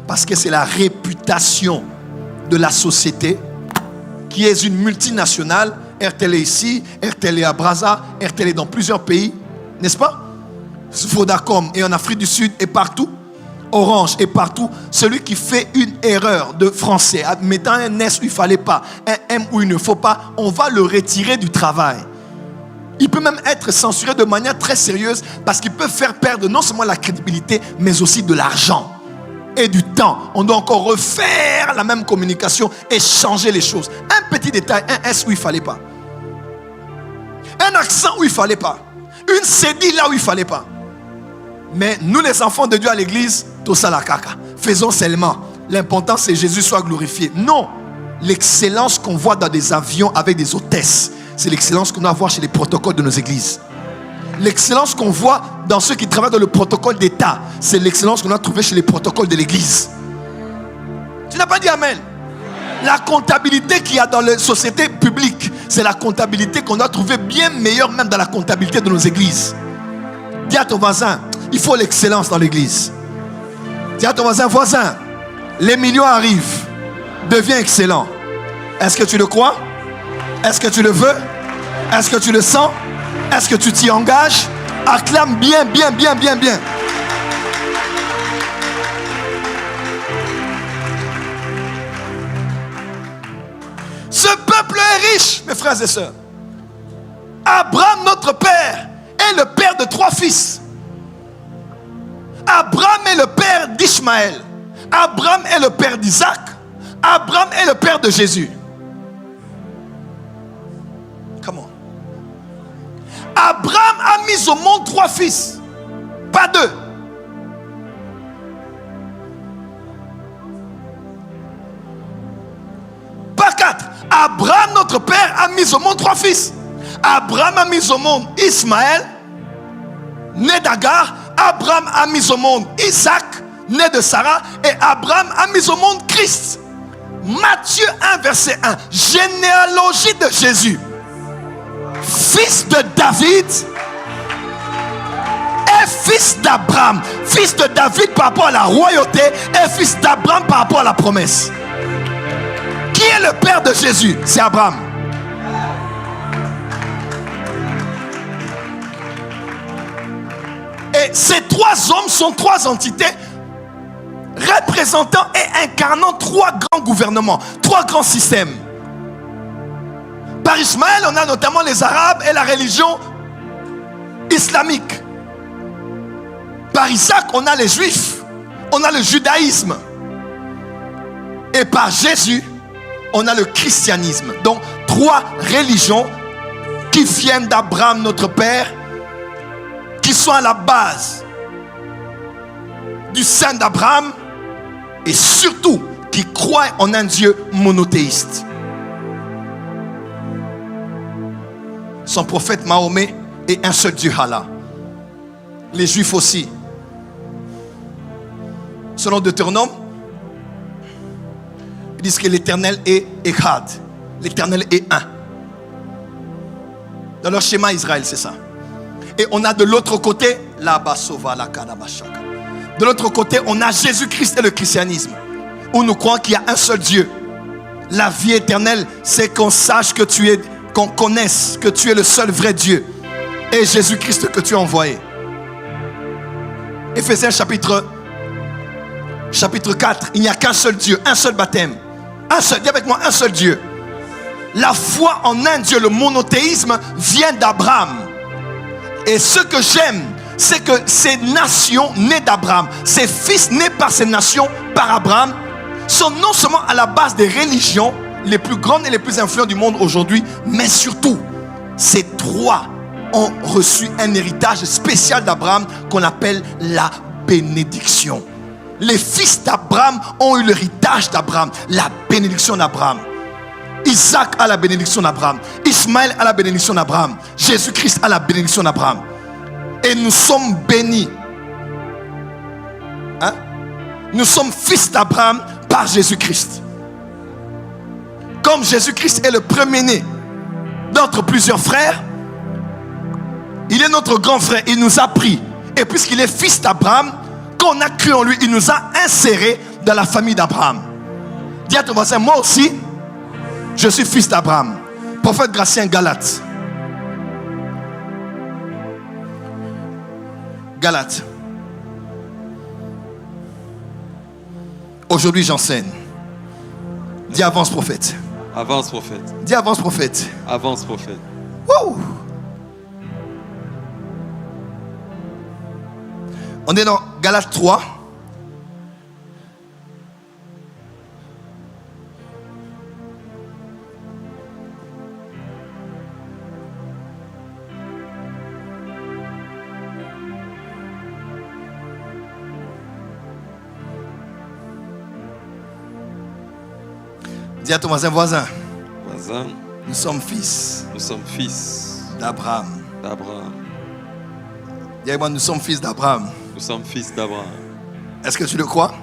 Parce que c'est la réputation de la société qui est une multinationale. RTL est ici, RTL est à Brazza, RTL est dans plusieurs pays, n'est-ce pas? Vodacom est en Afrique du Sud et partout. Orange est partout. Celui qui fait une erreur de français, mettant un S où il ne fallait pas, un M où il ne faut pas, on va le retirer du travail. Il peut même être censuré de manière très sérieuse parce qu'il peut faire perdre non seulement la crédibilité, mais aussi de l'argent et du temps. On doit encore refaire la même communication et changer les choses. Un petit détail, un S où il ne fallait pas. Un accent où il ne fallait pas. Une cédille là où il ne fallait pas. Mais nous les enfants de Dieu à l'église, tout ça la caca. Faisons seulement. L'important c'est que Jésus soit glorifié. Non. L'excellence qu'on voit dans des avions avec des hôtesses, c'est l'excellence qu'on doit voir chez les protocoles de nos églises. L'excellence qu'on voit dans ceux qui travaillent dans le protocole d'État, c'est l'excellence qu'on a trouvée chez les protocoles de l'église. Tu n'as pas dit amen? La comptabilité qu'il y a dans les sociétés publiques, c'est la comptabilité qu'on a trouvée bien meilleure même dans la comptabilité de nos églises. Dis à ton voisin, il faut l'excellence dans l'église. Dis à ton voisin, les millions arrivent. Deviens excellent. Est-ce que tu le crois? Est-ce que tu le veux? Est-ce que tu le sens? Est-ce que tu t'y engages? Acclame bien, bien, bien, bien, bien. Ce peuple est riche, mes frères et sœurs. Abraham, notre père, est le père de 3 fils. Abraham est le père d'Ishmaël. Abraham est le père d'Isaac. Abraham est le père de Jésus. Comment? Abraham a mis au monde 3 fils, pas 2. Pas 4. Abraham, notre père, a mis au monde 3 fils. Abraham a mis au monde Ismaël, né d'Agar. Abraham a mis au monde Isaac, né de Sarah. Et Abraham a mis au monde Christ. Matthieu 1, verset 1. Généalogie de Jésus. Fils de David et fils d'Abraham. Fils de David par rapport à la royauté et fils d'Abraham par rapport à la promesse. Qui est le père de Jésus? C'est Abraham. Et ces 3 hommes sont 3 entités représentant et incarnant 3 grands gouvernements, 3 grands systèmes. Par Ismaël, on a notamment les Arabes et la religion islamique. Par Isaac, on a les Juifs, on a le judaïsme. Et par Jésus, on a le christianisme. Donc 3 religions qui viennent d'Abraham, notre père, qui sont à la base du sein d'Abraham et surtout qui croient en un Dieu monothéiste. Son prophète Mahomet est un seul Dieu, Allah. Les Juifs aussi. Selon Deutéronome, ils disent que l'Éternel est Echad. L'Éternel est un. Dans leur schéma Israël, c'est ça. Et on a de l'autre côté, la Basova, la Kadabashaka. De l'autre côté, on a Jésus-Christ et le christianisme, où nous croyons qu'il y a un seul Dieu. La vie éternelle, c'est qu'on sache que tu es, qu'on connaisse que tu es le seul vrai Dieu et Jésus-Christ que tu as envoyé. Éphésiens chapitre 4, il n'y a qu'un seul Dieu, un seul baptême. Un seul, dis avec moi, un seul Dieu. La foi en un Dieu, le monothéisme, vient d'Abraham. Et ce que j'aime, c'est que ces nations nées d'Abraham, ces fils nés par ces nations, par Abraham, sont non seulement à la base des religions les plus grandes et les plus influentes du monde aujourd'hui, mais surtout, ces trois ont reçu un héritage spécial d'Abraham qu'on appelle la bénédiction. Les fils d'Abraham ont eu l'héritage d'Abraham, la bénédiction d'Abraham. Isaac a la bénédiction d'Abraham. Ismaël a la bénédiction d'Abraham. Jésus-Christ a la bénédiction d'Abraham. Et nous sommes bénis. Hein? Nous sommes fils d'Abraham par Jésus-Christ. Comme Jésus-Christ est le premier-né d'entre plusieurs frères, il est notre grand frère. Il nous a pris. Et puisqu'il est fils d'Abraham, quand on a cru en lui, il nous a insérés dans la famille d'Abraham. Dis à ton voisin, moi aussi, je suis fils d'Abraham. Prophète Gratien, Galates. Galates. Aujourd'hui, j'enseigne. Dis avance, prophète. Avance, prophète. Dis avance, prophète. Avance, prophète. Wouh! On est dans Galates 3. Dis à ton voisin. Nous sommes fils. Nous sommes fils d'Abraham. D'Abraham. Dis-moi, nous sommes fils d'Abraham. Nous sommes fils d'Abraham. Est-ce que tu le crois?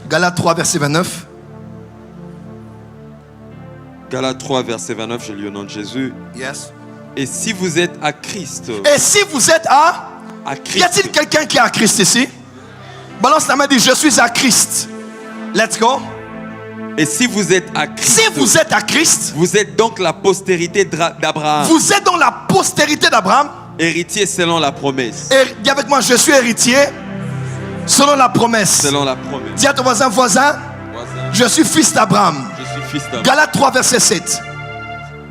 Galates 3, verset 29. Galates 3, verset 29, je lis au nom de Jésus. Yes. Et si vous êtes à Christ. Et si vous êtes à Christ. Y a-t-il quelqu'un qui est à Christ ici? Balance la main et dis, je suis à Christ. Let's go. Et si vous êtes à Christ, si vous êtes à Christ, vous êtes donc la postérité d'Abraham. Vous êtes donc la postérité d'Abraham. Héritier selon la promesse. Et dis avec moi, je suis héritier selon la promesse. Selon la promesse. Dis à ton voisin, je suis fils d'Abraham. Je suis fils d'Abraham. Galates 3, verset 7.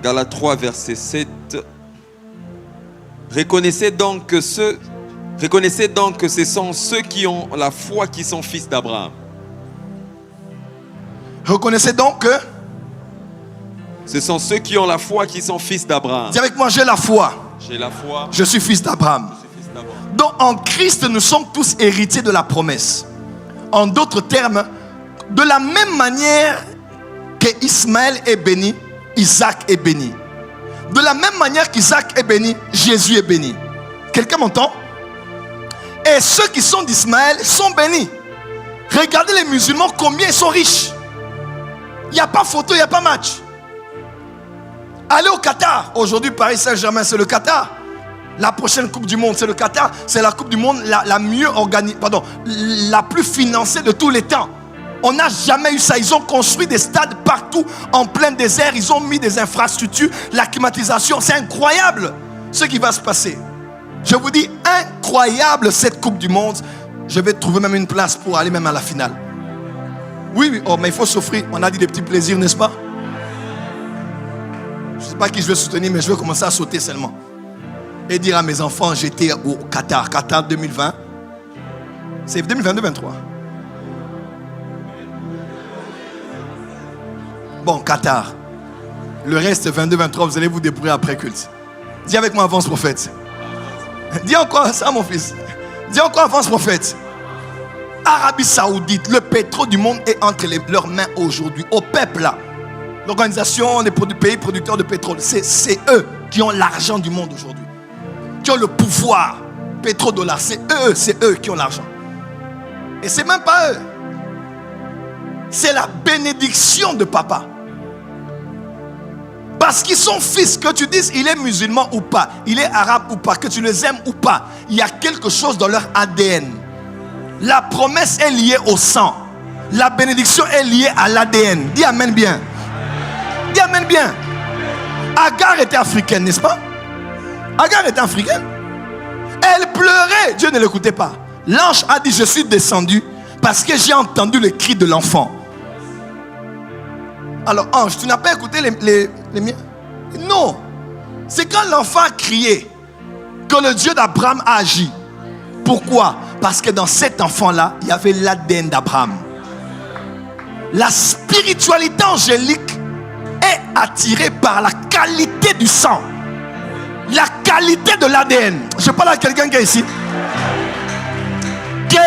Galates 3, verset 7. Reconnaissez donc que ce sont ceux qui ont la foi qui sont fils d'Abraham. Reconnaissez donc que ce sont ceux qui ont la foi qui sont fils d'Abraham. Dis avec moi, j'ai la foi. J'ai la foi. Je suis fils d'Abraham. Donc en Christ, nous sommes tous héritiers de la promesse. En d'autres termes, de la même manière que Ismaël est béni, Isaac est béni. De la même manière qu'Isaac est béni, Jésus est béni. Quelqu'un m'entend? Et ceux qui sont d'Ismaël sont bénis. Regardez les musulmans, combien ils sont riches. Il n'y a pas photo, il n'y a pas match. Allez au Qatar. Aujourd'hui, Paris Saint-Germain, c'est le Qatar. La prochaine Coupe du Monde, c'est le Qatar. C'est la Coupe du Monde la mieux organisée, la plus financée de tous les temps. On n'a jamais eu ça. Ils ont construit des stades partout en plein désert. Ils ont mis des infrastructures, la climatisation. C'est incroyable ce qui va se passer. Je vous dis, incroyable cette Coupe du Monde. Je vais trouver même une place pour aller même à la finale. Oui, oh, mais il faut s'offrir. On a dit des petits plaisirs, n'est-ce pas? Je ne sais pas qui je veux soutenir, mais je veux commencer à sauter seulement. Et dire à mes enfants, j'étais au Qatar, Qatar 2020. C'est 2022-2023. Bon, Qatar. Le reste, 22-23, vous allez vous débrouiller après culte. Dis avec moi, avance prophète. Dis encore ça, mon fils. Dis encore, avance prophète. Arabie Saoudite, le pétrole du monde est entre leurs mains aujourd'hui. Au peuple là. L'organisation des pays producteurs de pétrole. C'est eux qui ont l'argent du monde aujourd'hui. Qui ont le pouvoir. Pétrodollar. C'est eux qui ont l'argent. Et c'est même pas eux. C'est la bénédiction de papa. Parce qu'ils sont fils, que tu dises il est musulman ou pas, il est arabe ou pas, que tu les aimes ou pas, il y a quelque chose dans leur ADN. La promesse est liée au sang. La bénédiction est liée à l'ADN. Dis amen bien. Dis amen bien. Agar était africaine, n'est-ce pas? Agar était africaine. Elle pleurait. Dieu ne l'écoutait pas. L'ange a dit, je suis descendu parce que j'ai entendu le cri de l'enfant. Alors, ange, tu n'as pas écouté les miens? Non. C'est quand l'enfant a crié que le Dieu d'Abraham a agi. Pourquoi? Parce que dans cet enfant-là, il y avait l'ADN d'Abraham. La spiritualité angélique est attirée par la qualité du sang. La qualité de l'ADN. Je parle à quelqu'un qui est ici. Que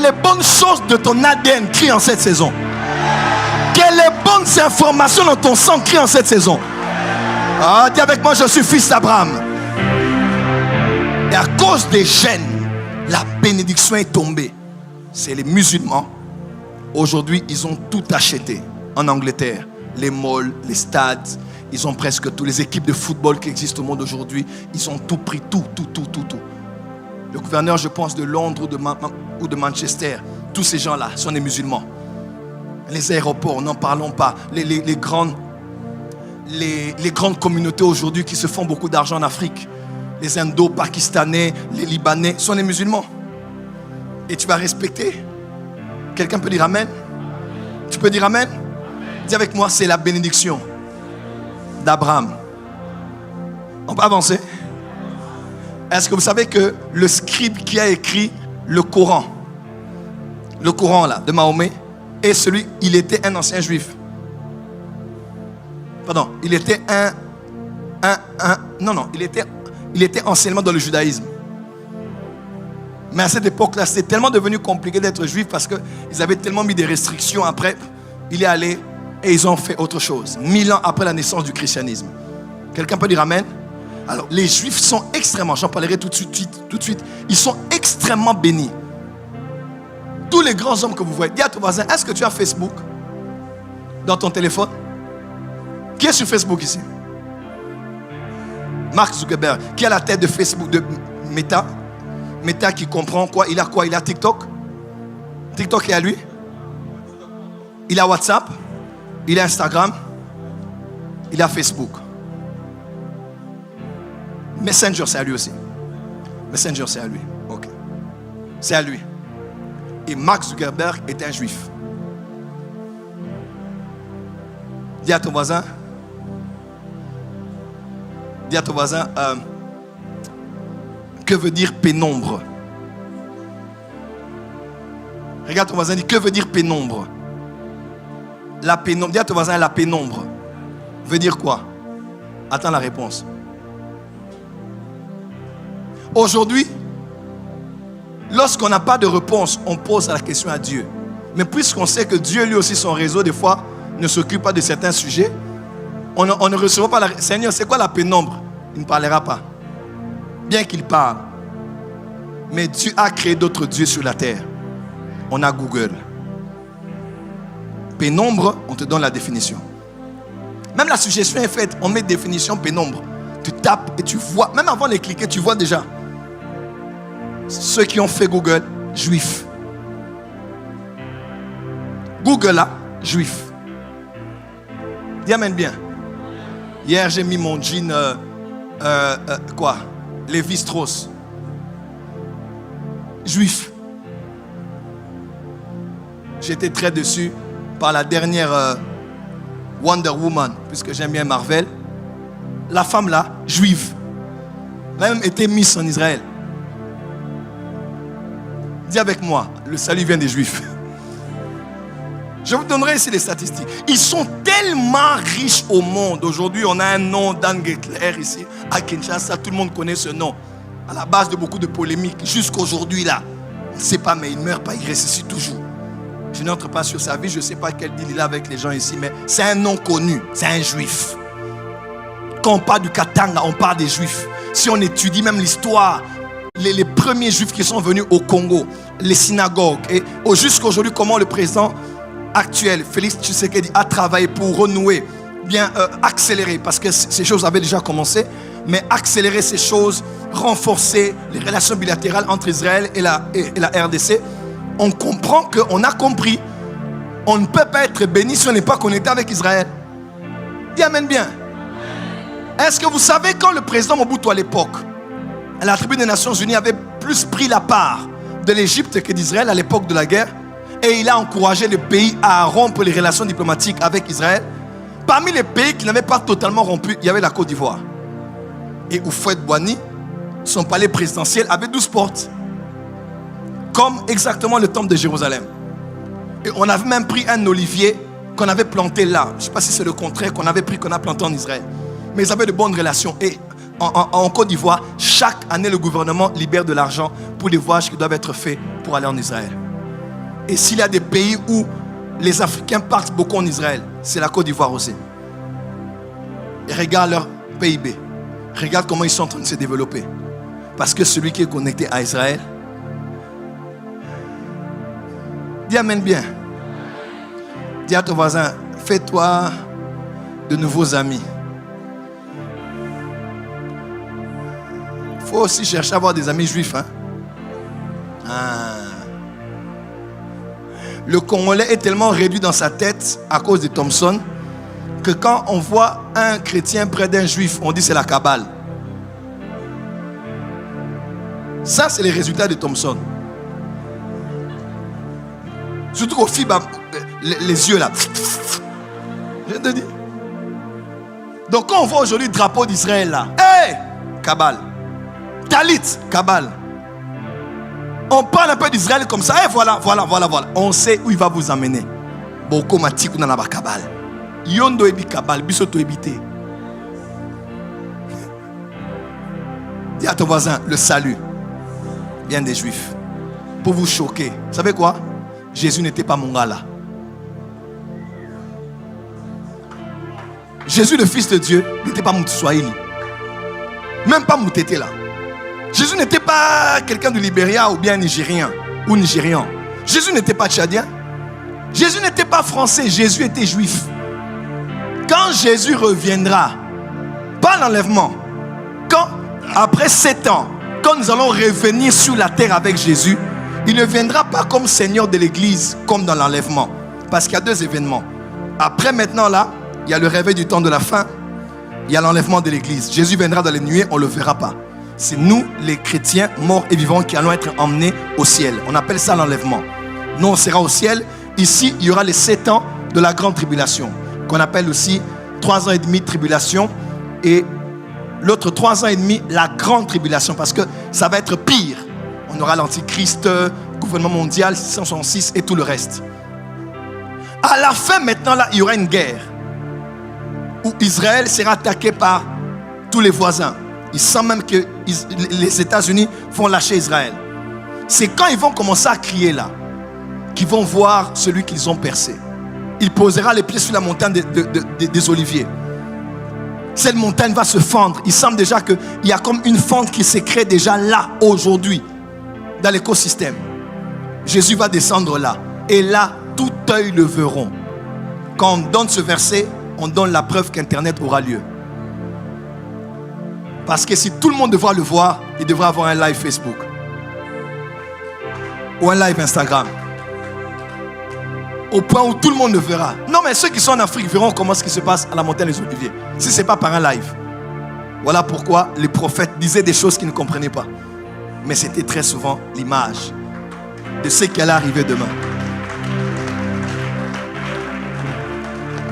les bonnes choses de ton ADN crient en cette saison. Que les bonnes informations dans ton sang crient en cette saison. Ah, dis avec moi, je suis fils d'Abraham. Et à cause des gènes, la bénédiction est tombée. C'est les musulmans. Aujourd'hui, ils ont tout acheté en Angleterre. Les malls, les stades. Ils ont presque toutes les équipes de football qui existent au monde aujourd'hui. Ils ont tout pris, tout. Le gouverneur, je pense, de Londres ou de Manchester, tous ces gens-là sont des musulmans. Les aéroports, n'en parlons pas. Les grandes communautés aujourd'hui qui se font beaucoup d'argent en Afrique. Les Indo-Pakistanais, les Libanais sont des musulmans. Et tu vas respecter. Quelqu'un peut dire amen? Tu peux dire amen? Dis avec moi, c'est la bénédiction d'Abraham. On peut avancer? Est-ce que vous savez que le scribe qui a écrit le Coran là, de Mahomet, est celui, il était un ancien juif. Pardon, il était il était anciennement dans le judaïsme. Mais à cette époque-là, c'était tellement devenu compliqué d'être juif parce qu'ils avaient tellement mis des restrictions. Après, il est allé et ils ont fait autre chose. 1000 ans après la naissance du christianisme. Quelqu'un peut dire amen? Alors, les juifs sont extrêmement, j'en parlerai tout de suite, ils sont extrêmement bénis. Tous les grands hommes que vous voyez, dis à ton voisin, est-ce que tu as Facebook dans ton téléphone? Qui est sur Facebook ici? Mark Zuckerberg, qui a la tête de Facebook, de Meta. Meta qui comprend quoi? Il a quoi? Il a TikTok. TikTok est à lui. Il a WhatsApp. Il a Instagram. Il a Facebook. Messenger, c'est à lui aussi. Messenger, c'est à lui. Ok. C'est à lui. Et Mark Zuckerberg est un juif. Dis à ton voisin. Dis à ton voisin. Que veut dire pénombre? Regarde ton voisin, dis que veut dire pénombre? La pénombre, dis à ton voisin, la pénombre veut dire quoi? Attends la réponse. Aujourd'hui, lorsqu'on n'a pas de réponse, on pose la question à Dieu. Mais puisqu'on sait que Dieu, lui aussi, son réseau, des fois, ne s'occupe pas de certains sujets, on ne recevra pas la réponse. Seigneur, c'est quoi la pénombre? Il ne parlera pas. Bien qu'il parle. Mais Dieu a créé d'autres dieux sur la terre. On a Google. Pénombre, on te donne la définition. Même la suggestion est faite. On met définition pénombre. Tu tapes et tu vois. Même avant de cliquer, tu vois déjà. Ceux qui ont fait Google, juifs. Google là, juif. Dis amen bien. Hier, j'ai mis mon jean... Lévi-Strauss. Juif. J'étais très déçu par la dernière Wonder Woman, puisque j'aime bien Marvel. La femme là, juive. Elle a même été Miss en Israël. Dis avec moi, le salut vient des juifs. Je vous donnerai ici les statistiques. Ils sont tellement riches au monde. Aujourd'hui, on a un nom d'Anne Getler ici, à Kinshasa. Tout le monde connaît ce nom. À la base de beaucoup de polémiques. Jusqu'aujourd'hui, là, on ne sait pas, mais il ne meurt pas, il ressuscite toujours. Je n'entre pas sur sa vie, je ne sais pas quel deal il a avec les gens ici, mais c'est un nom connu. C'est un juif. Quand on parle du Katanga, on parle des juifs. Si on étudie même l'histoire, les premiers juifs qui sont venus au Congo, les synagogues, et jusqu'aujourd'hui, comment le président actuel, Félix Tshisekedi, a travaillé pour renouer, bien accélérer, parce que ces choses avaient déjà commencé, mais accélérer ces choses, renforcer les relations bilatérales entre Israël et la RDC. On comprend qu'on a compris. On ne peut pas être béni si on n'est pas connecté avec Israël. Dis amen bien. Est-ce que vous savez quand le président Mobutu à l'époque, à la tribune des Nations Unies, avait plus pris la part de l'Égypte que d'Israël à l'époque de la guerre, et il a encouragé les pays à rompre les relations diplomatiques avec Israël. Parmi les pays qui n'avaient pas totalement rompu, il y avait la Côte d'Ivoire. Et Houphouët-Boigny, son palais présidentiel avait 12 portes. Comme exactement le temple de Jérusalem. Et on avait même pris un olivier qu'on avait planté là. Je ne sais pas si c'est le contraire qu'on avait pris, qu'on a planté en Israël. Mais ils avaient de bonnes relations. Et en Côte d'Ivoire, chaque année, le gouvernement libère de l'argent pour les voyages qui doivent être faits pour aller en Israël. Et s'il y a des pays où les Africains partent beaucoup en Israël, c'est la Côte d'Ivoire aussi. Et regarde leur PIB. Regarde comment ils sont en train de se développer. Parce que celui qui est connecté à Israël, dis amen bien. Dis à ton voisin, fais-toi de nouveaux amis. Il faut aussi chercher à avoir des amis juifs. Le Congolais est tellement réduit dans sa tête à cause de Thompson que quand on voit un chrétien près d'un juif, on dit c'est la Kabbale. Ça, c'est les résultats de Thompson. Surtout aux filles, les yeux là. Je te dis. Donc quand on voit aujourd'hui le drapeau d'Israël là, hey, Kabbale. Talit, Kabbale. On parle un peu d'Israël comme ça, et voilà. On sait où il va vous amener. Boko matiku na ba Kabbale. Yondo ebi Kabbale, bisoto ebité. Dis à ton voisin, le salut vient des Juifs. Pour vous choquer. Vous savez quoi? Jésus n'était pas Mongala. Jésus, le Fils de Dieu, n'était pas Moutswahili. Même pas Moutete là. Jésus n'était pas quelqu'un du Libéria ou bien nigérien ou nigérian. Jésus n'était pas tchadien. Jésus n'était pas français. Jésus était juif. Quand Jésus reviendra, pas l'enlèvement, quand après 7 ans, quand nous allons revenir sur la terre avec Jésus, il ne viendra pas comme Seigneur de l'église, comme dans l'enlèvement. Parce qu'il y a 2 événements. Après maintenant là, il y a le réveil du temps de la fin. Il y a l'enlèvement de l'église. Jésus viendra dans les nuées, on ne le verra pas. C'est nous, les chrétiens morts et vivants, qui allons être emmenés au ciel. On appelle ça l'enlèvement. Nous, on sera au ciel. Ici, il y aura les 7 ans de la grande tribulation, qu'on appelle aussi 3 ans et demi de tribulation. Et l'autre 3 ans et demi, la grande tribulation, parce que ça va être pire. On aura l'antichrist, gouvernement mondial, 666 et tout le reste. À la fin, maintenant, là, il y aura une guerre où Israël sera attaqué par tous les voisins. Ils sentent même que les États-Unis vont lâcher Israël. C'est quand ils vont commencer à crier là qu'ils vont voir celui qu'ils ont percé. Il posera les pieds sur la montagne des Oliviers. Cette montagne va se fendre. Il semble déjà qu'il y a comme une fente qui se crée déjà là, aujourd'hui, dans l'écosystème. Jésus va descendre là. Et là, tout œil le verront. Quand on donne ce verset, on donne la preuve qu'Internet aura lieu. Parce que si tout le monde devra le voir, il devra avoir un live Facebook. Ou un live Instagram. Au point où tout le monde le verra. Non, mais ceux qui sont en Afrique verront comment ce qui se passe à la montagne des Oliviers. Si ce n'est pas par un live. Voilà pourquoi les prophètes disaient des choses qu'ils ne comprenaient pas. Mais c'était très souvent l'image de ce qui allait arriver demain.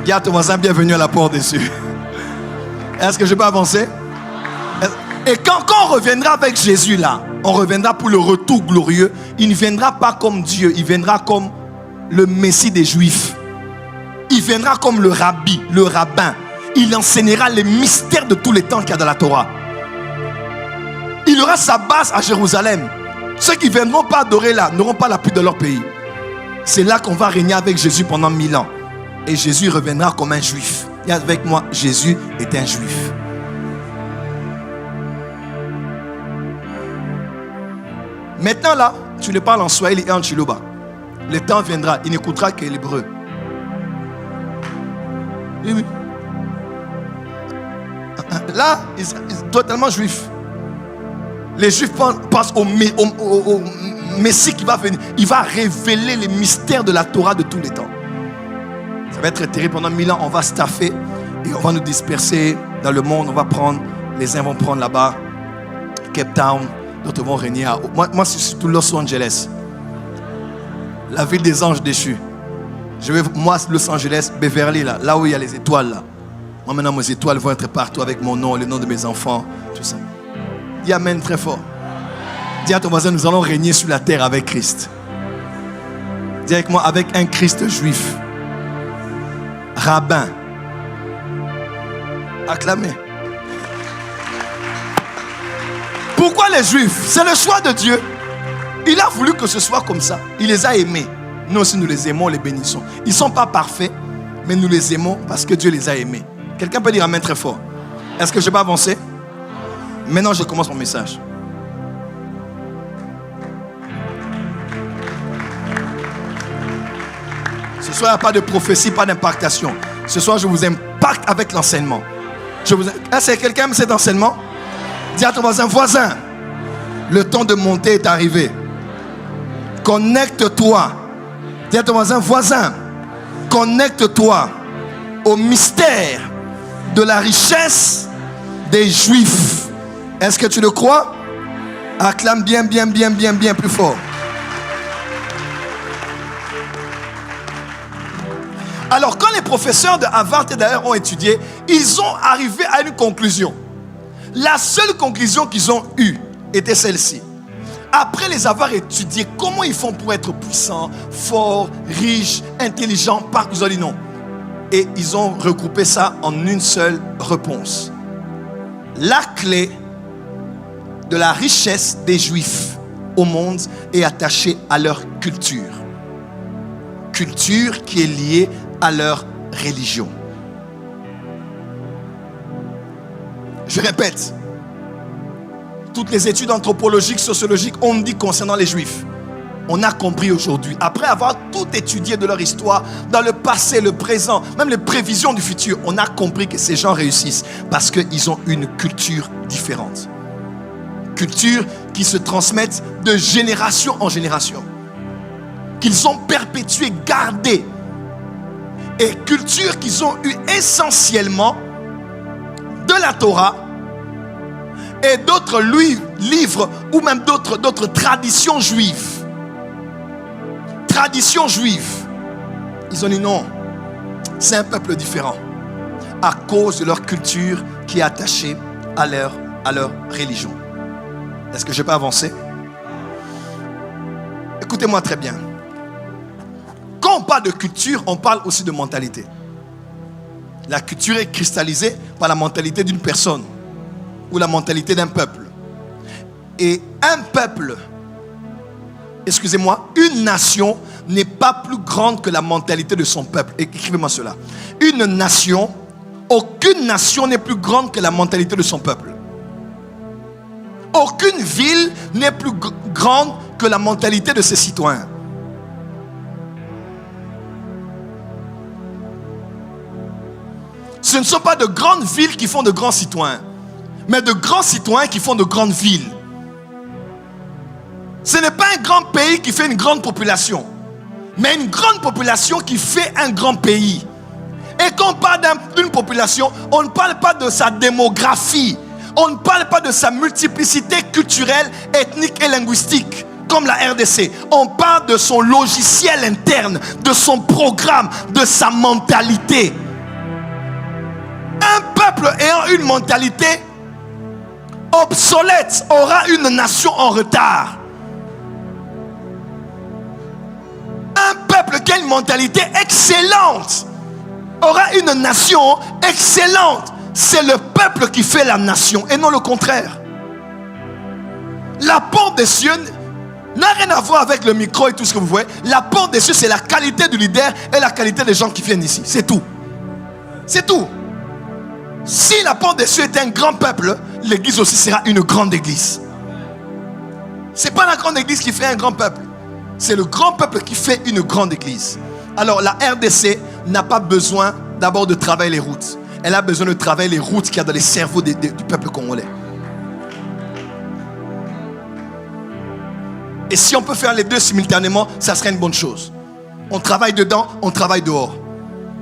Dis à ton voisin, bienvenue à la porte des cieux. Est-ce que je peux avancer? Et quand on reviendra avec Jésus là, on reviendra pour le retour glorieux. Il ne viendra pas comme Dieu, il viendra comme le Messie des Juifs. Il viendra comme le rabbi, le rabbin. Il enseignera les mystères de tous les temps qu'il y a dans la Torah. Il aura sa base à Jérusalem. Ceux qui ne viendront pas adorer là n'auront pas l'appui de leur pays. C'est là qu'on va régner avec Jésus pendant 1000 ans. Et Jésus reviendra comme un juif. Et avec moi, Jésus est un juif. Maintenant là, tu le parles en Swahili et en Chiluba. Le temps viendra, il n'écoutera que l'hébreu. Oui. là, Israël est totalement juif. Les Juifs pensent au Messie qui va venir. Il va révéler les mystères de la Torah de tous les temps. Ça va être terrible. Pendant 1000 ans, on va staffer et on va nous disperser dans le monde. On va prendre, les uns vont prendre là-bas, Cape Town, d'autres vont régner à... Moi, c'est surtout Los Angeles. La ville des anges déchus. Moi, Los Angeles, Beverly, là où il y a les étoiles. Là. Moi, maintenant, mes étoiles vont être partout avec mon nom, le nom de mes enfants, tout ça. Dis amen très fort. Dis à ton voisin, nous allons régner sur la terre avec Christ. Dis avec moi, avec un Christ juif. Rabbin. Acclamez. Pourquoi les Juifs? C'est le choix de Dieu. Il a voulu que ce soit comme ça. Il les a aimés. Nous aussi, nous les aimons, les bénissons. Ils ne sont pas parfaits, mais nous les aimons parce que Dieu les a aimés. Quelqu'un peut dire amen très fort. Est-ce que je peux avancer? Maintenant, je commence mon message. Ce soir, il n'y a pas de prophétie, pas d'impactation. Ce soir, je vous impacte avec l'enseignement. Est-ce que quelqu'un aime cet enseignement? Dis à ton voisin, le temps de monter est arrivé. Connecte-toi. Dis à ton voisin, connecte-toi au mystère de la richesse des Juifs. Est-ce que tu le crois? Acclame bien plus fort. Alors, quand les professeurs de Harvard et d'ailleurs ont étudié, ils ont arrivé à une conclusion. La seule conclusion qu'ils ont eue était celle-ci. Après les avoir étudiés, comment ils font pour être puissants, forts, riches, intelligents, ils ont dit non. Et ils ont regroupé ça en une seule réponse. La clé de la richesse des Juifs au monde est attachée à leur culture. Culture qui est liée à leur religion. Je répète, toutes les études anthropologiques, sociologiques ont dit concernant les Juifs. On a compris aujourd'hui, après avoir tout étudié de leur histoire, dans le passé, le présent, même les prévisions du futur, on a compris que ces gens réussissent parce qu'ils ont une culture différente. Culture qui se transmettent de génération en génération. Qu'ils ont perpétué, gardé. Et culture qu'ils ont eu essentiellement de la Torah et d'autres livres ou même d'autres traditions juives. Traditions juives. Ils ont dit non, c'est un peuple différent à cause de leur culture qui est attachée à leur religion. Est-ce que je peux avancer? Écoutez-moi très bien. Quand on parle de culture, on parle aussi de mentalité. La culture est cristallisée par la mentalité d'une personne ou la mentalité d'un peuple. Et un peuple, excusez-moi, une nation n'est pas plus grande que la mentalité de son peuple. Écrivez-moi cela. Une nation, aucune nation n'est plus grande que la mentalité de son peuple. Aucune ville n'est plus grande que la mentalité de ses citoyens. Ce ne sont pas de grandes villes qui font de grands citoyens, mais de grands citoyens qui font de grandes villes. Ce n'est pas un grand pays qui fait une grande population, mais une grande population qui fait un grand pays. Et quand on parle d'une population, on ne parle pas de sa démographie, on ne parle pas de sa multiplicité culturelle, ethnique et linguistique, comme la RDC. On parle de son logiciel interne, de son programme, de sa mentalité. Un peuple ayant une mentalité obsolète aura une nation en retard. Un peuple qui a une mentalité excellente aura une nation excellente. C'est le peuple qui fait la nation et non le contraire. La porte des cieux n'a rien à voir avec le micro et tout ce que vous voyez. La porte des cieux, c'est la qualité du leader et la qualité des gens qui viennent ici. C'est tout. C'est tout. Si la porte des cieux est un grand peuple, l'église aussi sera une grande église. Ce n'est pas la grande église qui fait un grand peuple. C'est le grand peuple qui fait une grande église. Alors la RDC n'a pas besoin d'abord de travailler les routes. Elle a besoin de travailler les routes qu'il y a dans les cerveaux du peuple congolais. Et si on peut faire les deux simultanément, ça serait une bonne chose. On travaille dedans, on travaille dehors.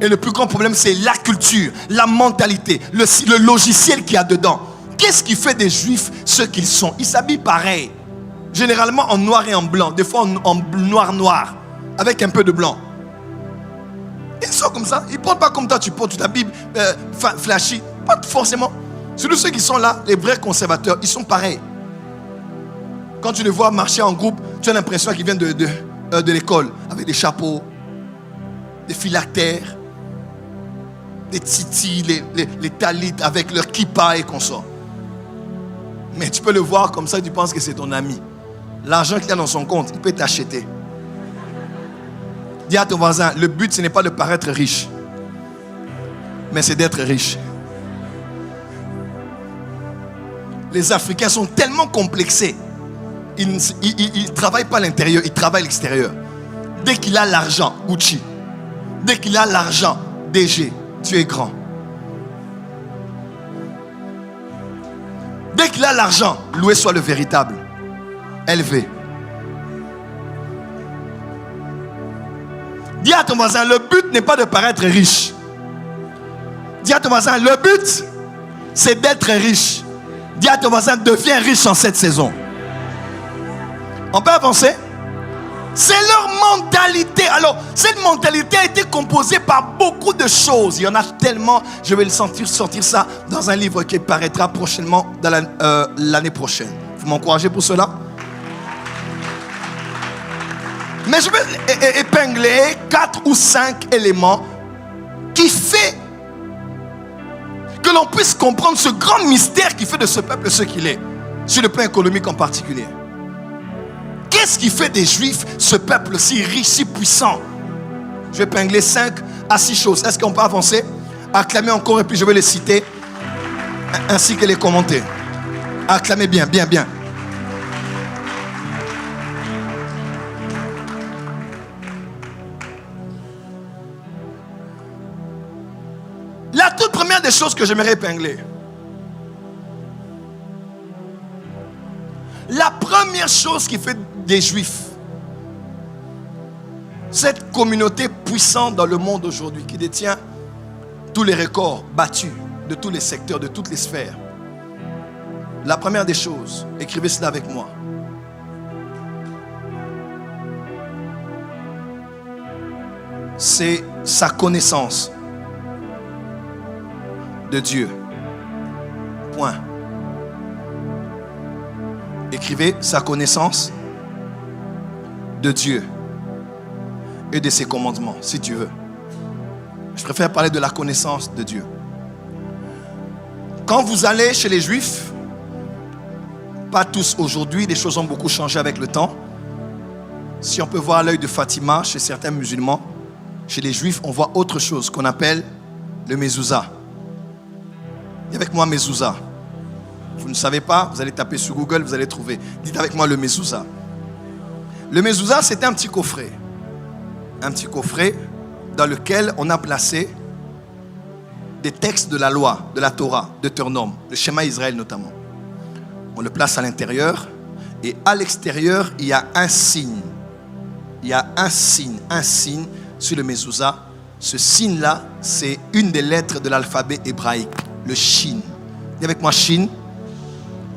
Et le plus grand problème, c'est la culture, la mentalité, le logiciel qu'il y a dedans. Qu'est-ce qui fait des Juifs ce qu'ils sont? Ils s'habillent pareil. Généralement en noir et en blanc. Des fois en noir, avec un peu de blanc. Ils sont comme ça. Ils ne portent pas comme toi, tu portes, tu t'habilles flashy. Pas forcément. Surtout ceux qui sont là, les vrais conservateurs, ils sont pareils. Quand tu les vois marcher en groupe, tu as l'impression qu'ils viennent de l'école. Avec des chapeaux, des phylactères, des titis, les talit avec leur kippa et consorts. Mais tu peux le voir comme ça, tu penses que c'est ton ami. L'argent qu'il a dans son compte, il peut t'acheter. Dis à ton voisin, le but ce n'est pas de paraître riche, mais c'est d'être riche. Les Africains sont tellement complexés. Ils ne travaillent pas à l'intérieur, ils travaillent à l'extérieur. Dès qu'il a l'argent, Gucci. Dès qu'il a l'argent, DG, tu es grand. Dès qu'il a l'argent, loué soit le véritable. Élevé. Dis à ton voisin, le but n'est pas de paraître riche. Dis à ton voisin, le but, c'est d'être riche. Dis à ton voisin, deviens riche en cette saison. On peut avancer? C'est leur mentalité. Alors, cette mentalité a été composée par beaucoup de choses. Il y en a tellement. Je vais le sortir ça dans un livre qui paraîtra prochainement dans l'année prochaine. Vous m'encouragez pour cela? Mais je vais épingler 4 ou 5 éléments qui fait que l'on puisse comprendre ce grand mystère qui fait de ce peuple ce qu'il est, sur le plan économique en particulier. Qu'est-ce qui fait des Juifs ce peuple si riche, si puissant? Je vais épingler 5 à 6 choses. Est-ce qu'on peut avancer? Acclamez encore et puis je vais les citer ainsi que les commenter. Acclamez bien, bien, bien. La toute première des choses que j'aimerais épingler. La première chose qui fait des Juifs, cette communauté puissante dans le monde aujourd'hui qui détient tous les records battus de tous les secteurs, de toutes les sphères. La première des choses, écrivez cela avec moi. C'est sa connaissance de Dieu. Point. Écrivez sa connaissance de Dieu et de ses commandements, si tu veux. Je préfère parler de la connaissance de Dieu. Quand vous allez chez les Juifs, pas tous aujourd'hui, les choses ont beaucoup changé avec le temps. Si on peut voir à l'œil de Fatima, chez certains musulmans, chez les Juifs, on voit autre chose qu'on appelle le mezouza. Dis avec moi mezouza. Vous ne savez pas, vous allez taper sur Google, vous allez trouver. Dites avec moi le mezouza. Le mezouza, c'est un petit coffret. Un petit coffret dans lequel on a placé des textes de la loi, de la Torah, de Deutéronome, le schéma Israël notamment. On le place à l'intérieur et à l'extérieur, il y a un signe. Il y a un signe sur le mezouza. Ce signe-là, c'est une des lettres de l'alphabet hébraïque, le Shin. Dis avec moi Shin.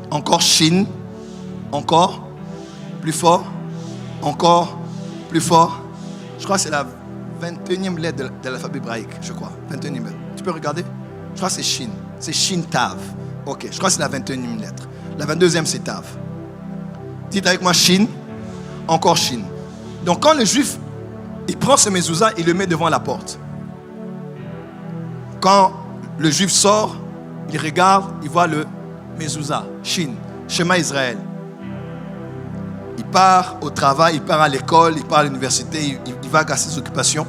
Encore Shin. Encore. Plus fort. Encore. Plus fort. Je crois que c'est la 21e lettre de l'alphabet hébraïque. Je crois. 21e lettre. Tu peux regarder? Je crois que c'est Shin. C'est Shin Tav. Ok. Je crois que c'est la 21e lettre. La 22e c'est Tav. Dites avec moi Shin. Encore Shin. Donc quand le juif, il prend ce mezouza, il le met devant la porte. Quand le juif sort, il regarde, il voit le mezouza, Shin, schéma Israël. Il part au travail, il part à l'école, il part à l'université, il va à ses occupations.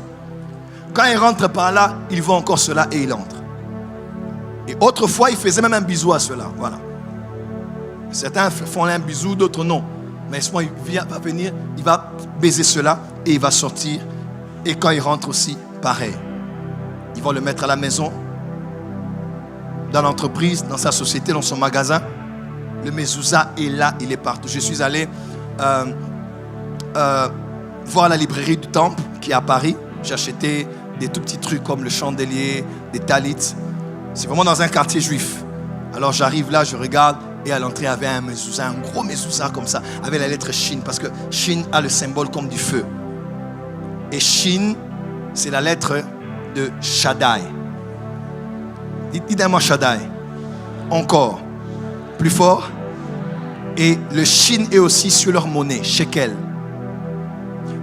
Quand il rentre par là, il voit encore cela et il entre. Et autrefois, il faisait même un bisou à cela. Voilà. Certains font un bisou, d'autres non. Mais souvent, il va venir, il va baiser cela et il va sortir. Et quand il rentre aussi, pareil. Ils vont le mettre à la maison. dans l'entreprise, dans sa société, dans son magasin. Le mezouza est là, il est partout. Je suis allé voir la librairie du Temple qui est à Paris. J'ai acheté des tout petits trucs comme le chandelier, des talits. C'est vraiment dans un quartier juif. Alors j'arrive là, je regarde et à l'entrée il y avait un mezouza, un gros mezouza comme ça, avec la lettre Shin, parce que Shin a le symbole comme du feu. Et Shin, c'est la lettre de Shaddai. Dites-moi Shaddai. Encore. Plus fort. Et le Shin est aussi sur leur monnaie, shekel.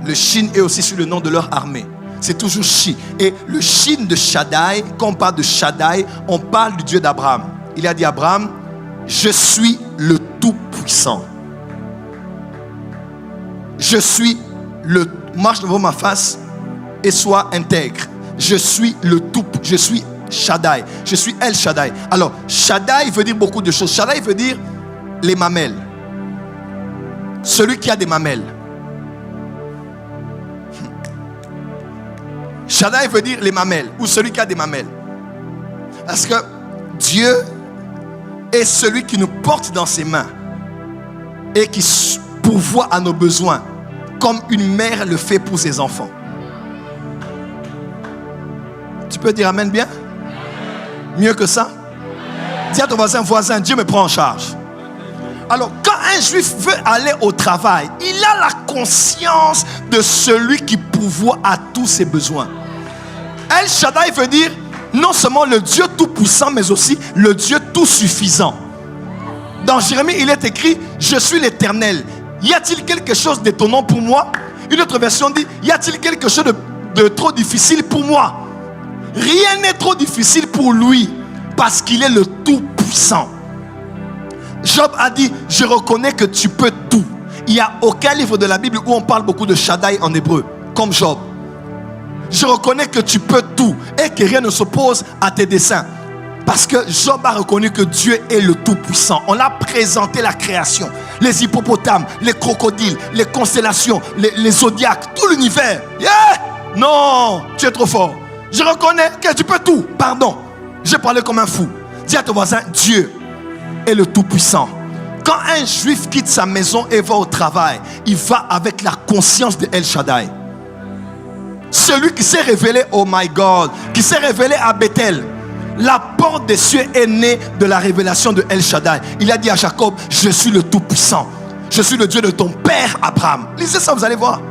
Le Shin est aussi sur le nom de leur armée. C'est toujours Shi. Et le Shin de Shaddai, quand on parle de Shaddai, on parle du Dieu d'Abraham. Il a dit à Abraham, je suis le Tout-Puissant. Je suis le... Marche devant ma face et sois intègre. Je suis le tout. Je suis Shaddai. Je suis El Shaddai. Alors, Shaddai veut dire beaucoup de choses. Shaddai veut dire les mamelles. Celui qui a des mamelles. Shaddai veut dire les mamelles ou celui qui a des mamelles. Parce que Dieu est celui qui nous porte dans ses mains et qui pourvoit à nos besoins comme une mère le fait pour ses enfants. Tu peux dire amen bien? Mieux que ça? Dis à ton voisin, Dieu me prend en charge. Alors, quand un juif veut aller au travail, il a la conscience de celui qui pourvoit à tous ses besoins. El Shaddai veut dire non seulement le Dieu tout-puissant, mais aussi le Dieu tout-suffisant. Dans Jérémie, il est écrit, je suis l'Éternel. Y a-t-il quelque chose d'étonnant pour moi? Une autre version dit, y a-t-il quelque chose de trop difficile pour moi? Rien n'est trop difficile pour lui, parce qu'il est le tout-puissant. Job a dit, je reconnais que tu peux tout. Il n'y a aucun livre de la Bible où on parle beaucoup de Shaddai en hébreu, comme Job. Je reconnais que tu peux tout et que rien ne s'oppose à tes desseins. Parce que Job a reconnu que Dieu est le Tout-Puissant. On a présenté la création, les hippopotames, les crocodiles, les constellations, les zodiaques, tout l'univers. Yeah! Non, tu es trop fort. Je reconnais que tu peux tout. Pardon, j'ai parlé comme un fou. Dis à ton voisin, Dieu est le Tout-Puissant. Quand un juif quitte sa maison et va au travail, il va avec la conscience de El Shaddai. Celui qui s'est révélé, oh my God, qui s'est révélé à Bethel. La porte des cieux est née de la révélation de El Shaddai. Il a dit à Jacob, je suis le Tout-Puissant. Je suis le Dieu de ton père Abraham. Lisez ça, vous allez voir.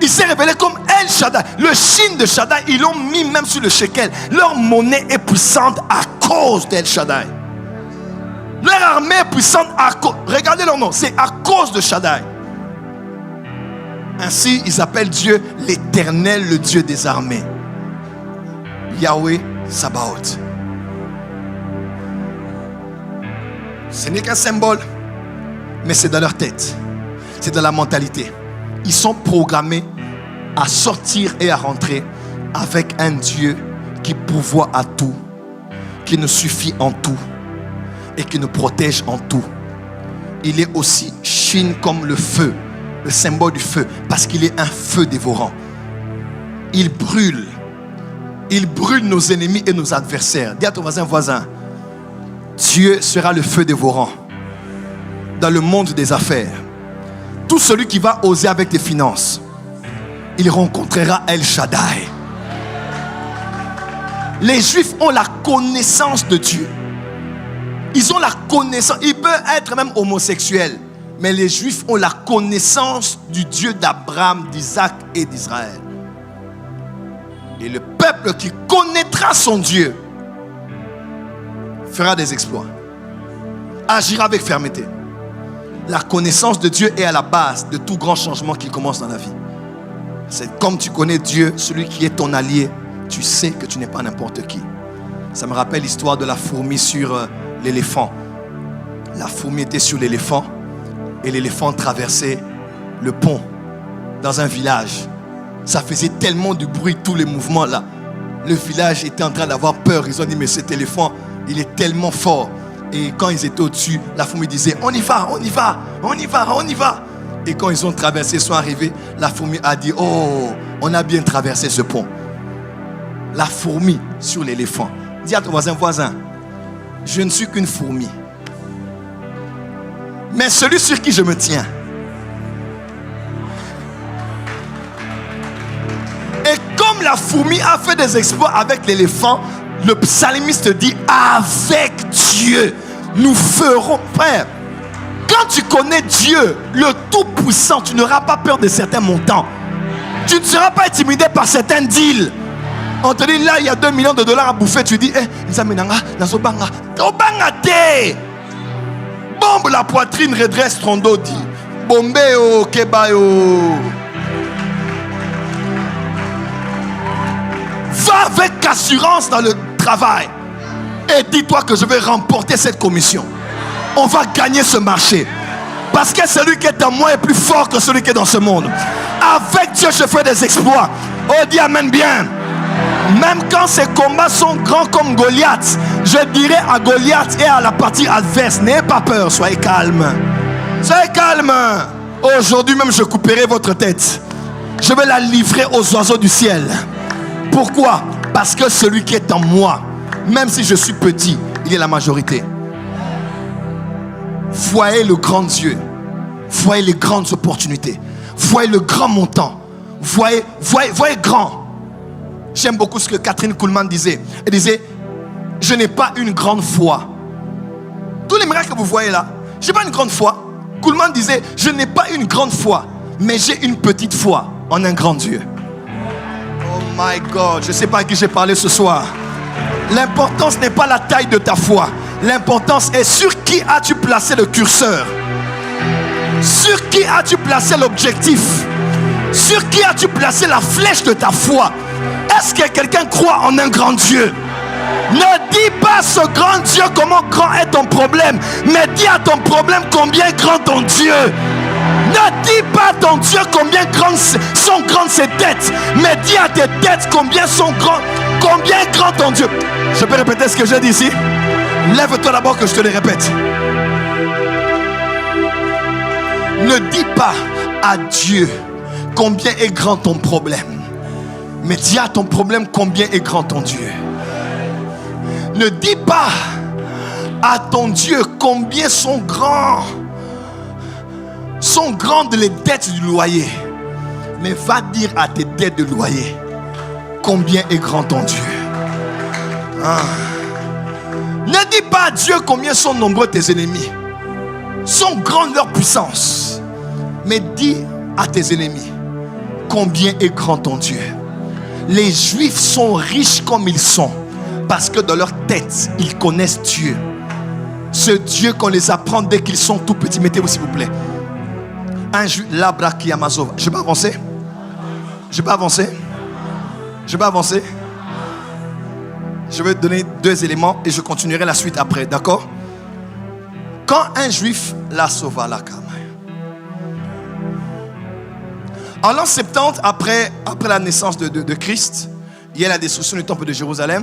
Il s'est révélé comme El Shaddai. Le Shin de Shaddai, ils l'ont mis même sur le shekel. Leur monnaie est puissante à cause d'El Shaddai. Leur armée est puissante à cause. Regardez leur nom, c'est à cause de Shaddai. Ainsi, ils appellent Dieu l'Éternel, le Dieu des armées. Yahweh Sabaoth. Ce n'est qu'un symbole, mais c'est dans leur tête. C'est dans la mentalité. Ils sont programmés à sortir et à rentrer avec un Dieu qui pourvoit à tout, qui nous suffit en tout et qui nous protège en tout. Il est aussi Shin comme le feu, le symbole du feu, parce qu'il est un feu dévorant. Il brûle nos ennemis et nos adversaires. Dis à ton voisin, Dieu sera le feu dévorant dans le monde des affaires. Tout celui qui va oser avec tes finances, il rencontrera El Shaddai. Les Juifs ont la connaissance de Dieu. Ils ont la connaissance. Ils peuvent être même homosexuels. Mais les Juifs ont la connaissance du Dieu d'Abraham, d'Isaac et d'Israël. Et le peuple qui connaîtra son Dieu fera des exploits. Agira avec fermeté. La connaissance de Dieu est à la base de tout grand changement qui commence dans la vie. C'est comme tu connais Dieu, celui qui est ton allié, tu sais que tu n'es pas n'importe qui. Ça me rappelle l'histoire de la fourmi sur l'éléphant. La fourmi était sur l'éléphant et l'éléphant traversait le pont dans un village. Ça faisait tellement de bruit, tous les mouvements là. Le village était en train d'avoir peur. Ils ont dit, mais cet éléphant, il est tellement fort. Et quand ils étaient au-dessus, la fourmi disait, on y va, on y va, on y va, on y va. Et quand ils ont traversé, sont arrivés, la fourmi a dit, oh, on a bien traversé ce pont. La fourmi sur l'éléphant. Dis à ton voisin, je ne suis qu'une fourmi. Mais celui sur qui je me tiens. Et comme la fourmi a fait des exploits avec l'éléphant, le psalmiste dit, avec Dieu, nous ferons. Frère, quand tu connais Dieu, le Tout-Puissant, tu n'auras pas peur de certains montants. Tu ne seras pas intimidé par certains deals. On te dit, là, il y a 2 millions de dollars à bouffer. Tu dis, bombe la poitrine, redresse ton dos, dit. Bombeo, kebayo. Va avec assurance dans le travail. Et dis-toi que je vais remporter cette commission. On va gagner ce marché. Parce que celui qui est en moi est plus fort que celui qui est dans ce monde. Avec Dieu, je fais des exploits. Oh, dis amen bien. Même quand ces combats sont grands comme Goliath, je dirais à Goliath et à la partie adverse, n'ayez pas peur, soyez calme. Soyez calme. Aujourd'hui même, je couperai votre tête. Je vais la livrer aux oiseaux du ciel. Pourquoi? Parce que celui qui est en moi, même si je suis petit, il est la majorité. Voyez le grand Dieu. Voyez les grandes opportunités. Voyez le grand montant. Voyez grand. J'aime beaucoup ce que Catherine Kuhlman disait. Elle disait, je n'ai pas une grande foi. Tous les miracles que vous voyez là, je n'ai pas une grande foi. Kuhlman disait, je n'ai pas une grande foi, mais j'ai une petite foi en un grand Dieu. Oh my God, je ne sais pas à qui j'ai parlé ce soir. L'importance n'est pas la taille de ta foi. L'importance est sur qui as-tu placé le curseur. Sur qui as-tu placé l'objectif. Sur qui as-tu placé la flèche de ta foi. Est-ce que quelqu'un croit en un grand Dieu? Ne dis pas ce grand Dieu comment grand est ton problème, mais dis à ton problème combien grand ton Dieu. Ne dis pas à ton Dieu combien sont grandes ses dettes, mais dis à tes dettes combien grand ton Dieu. Je peux répéter ce que j'ai dit ici? Lève-toi d'abord que je te le répète. Ne dis pas à Dieu combien est grand ton problème, mais dis à ton problème combien est grand ton Dieu. Ne dis pas à ton Dieu combien sont grandes les dettes du loyer, mais va dire à tes dettes de loyer combien est grand ton Dieu. Ne dis pas à Dieu combien sont nombreux tes ennemis, sont grandes leur puissance, mais dis à tes ennemis combien est grand ton Dieu. Les Juifs sont riches comme ils sont parce que dans leur tête ils connaissent Dieu, ce Dieu qu'on les apprend dès qu'ils sont tout petits. Mettez-vous s'il vous plaît. Je peux avancer? Je peux avancer? Je peux avancer? Je vais te donner 2 éléments et je continuerai la suite après, d'accord? Quand un juif la sauva la cam. En l'an 70, après la naissance de Christ, il y a la destruction du temple de Jérusalem.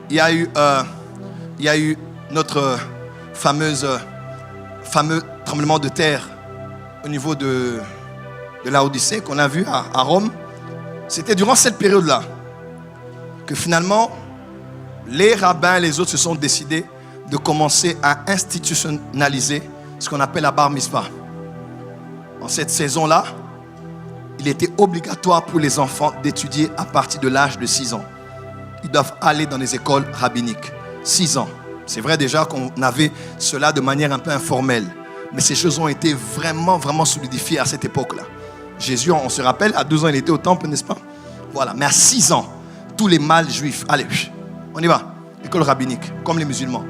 Il y a eu notre fameux tremblement de terre au niveau de la Odyssée qu'on a vu à Rome. C'était durant cette période-là que finalement les rabbins et les autres se sont décidés de commencer à institutionnaliser ce qu'on appelle la bar mitzvah. En cette saison-là, il était obligatoire pour les enfants d'étudier à partir de l'âge de 6 ans. Ils doivent aller dans les écoles rabbiniques. 6 ans. C'est vrai déjà qu'on avait cela de manière un peu informelle. Mais ces choses ont été vraiment, vraiment solidifiées à cette époque-là. Jésus, on se rappelle, à 12 ans, il était au temple, n'est-ce pas? Voilà. Mais à 6 ans, tous les mâles juifs, allez, on y va. École rabbinique, comme les musulmans.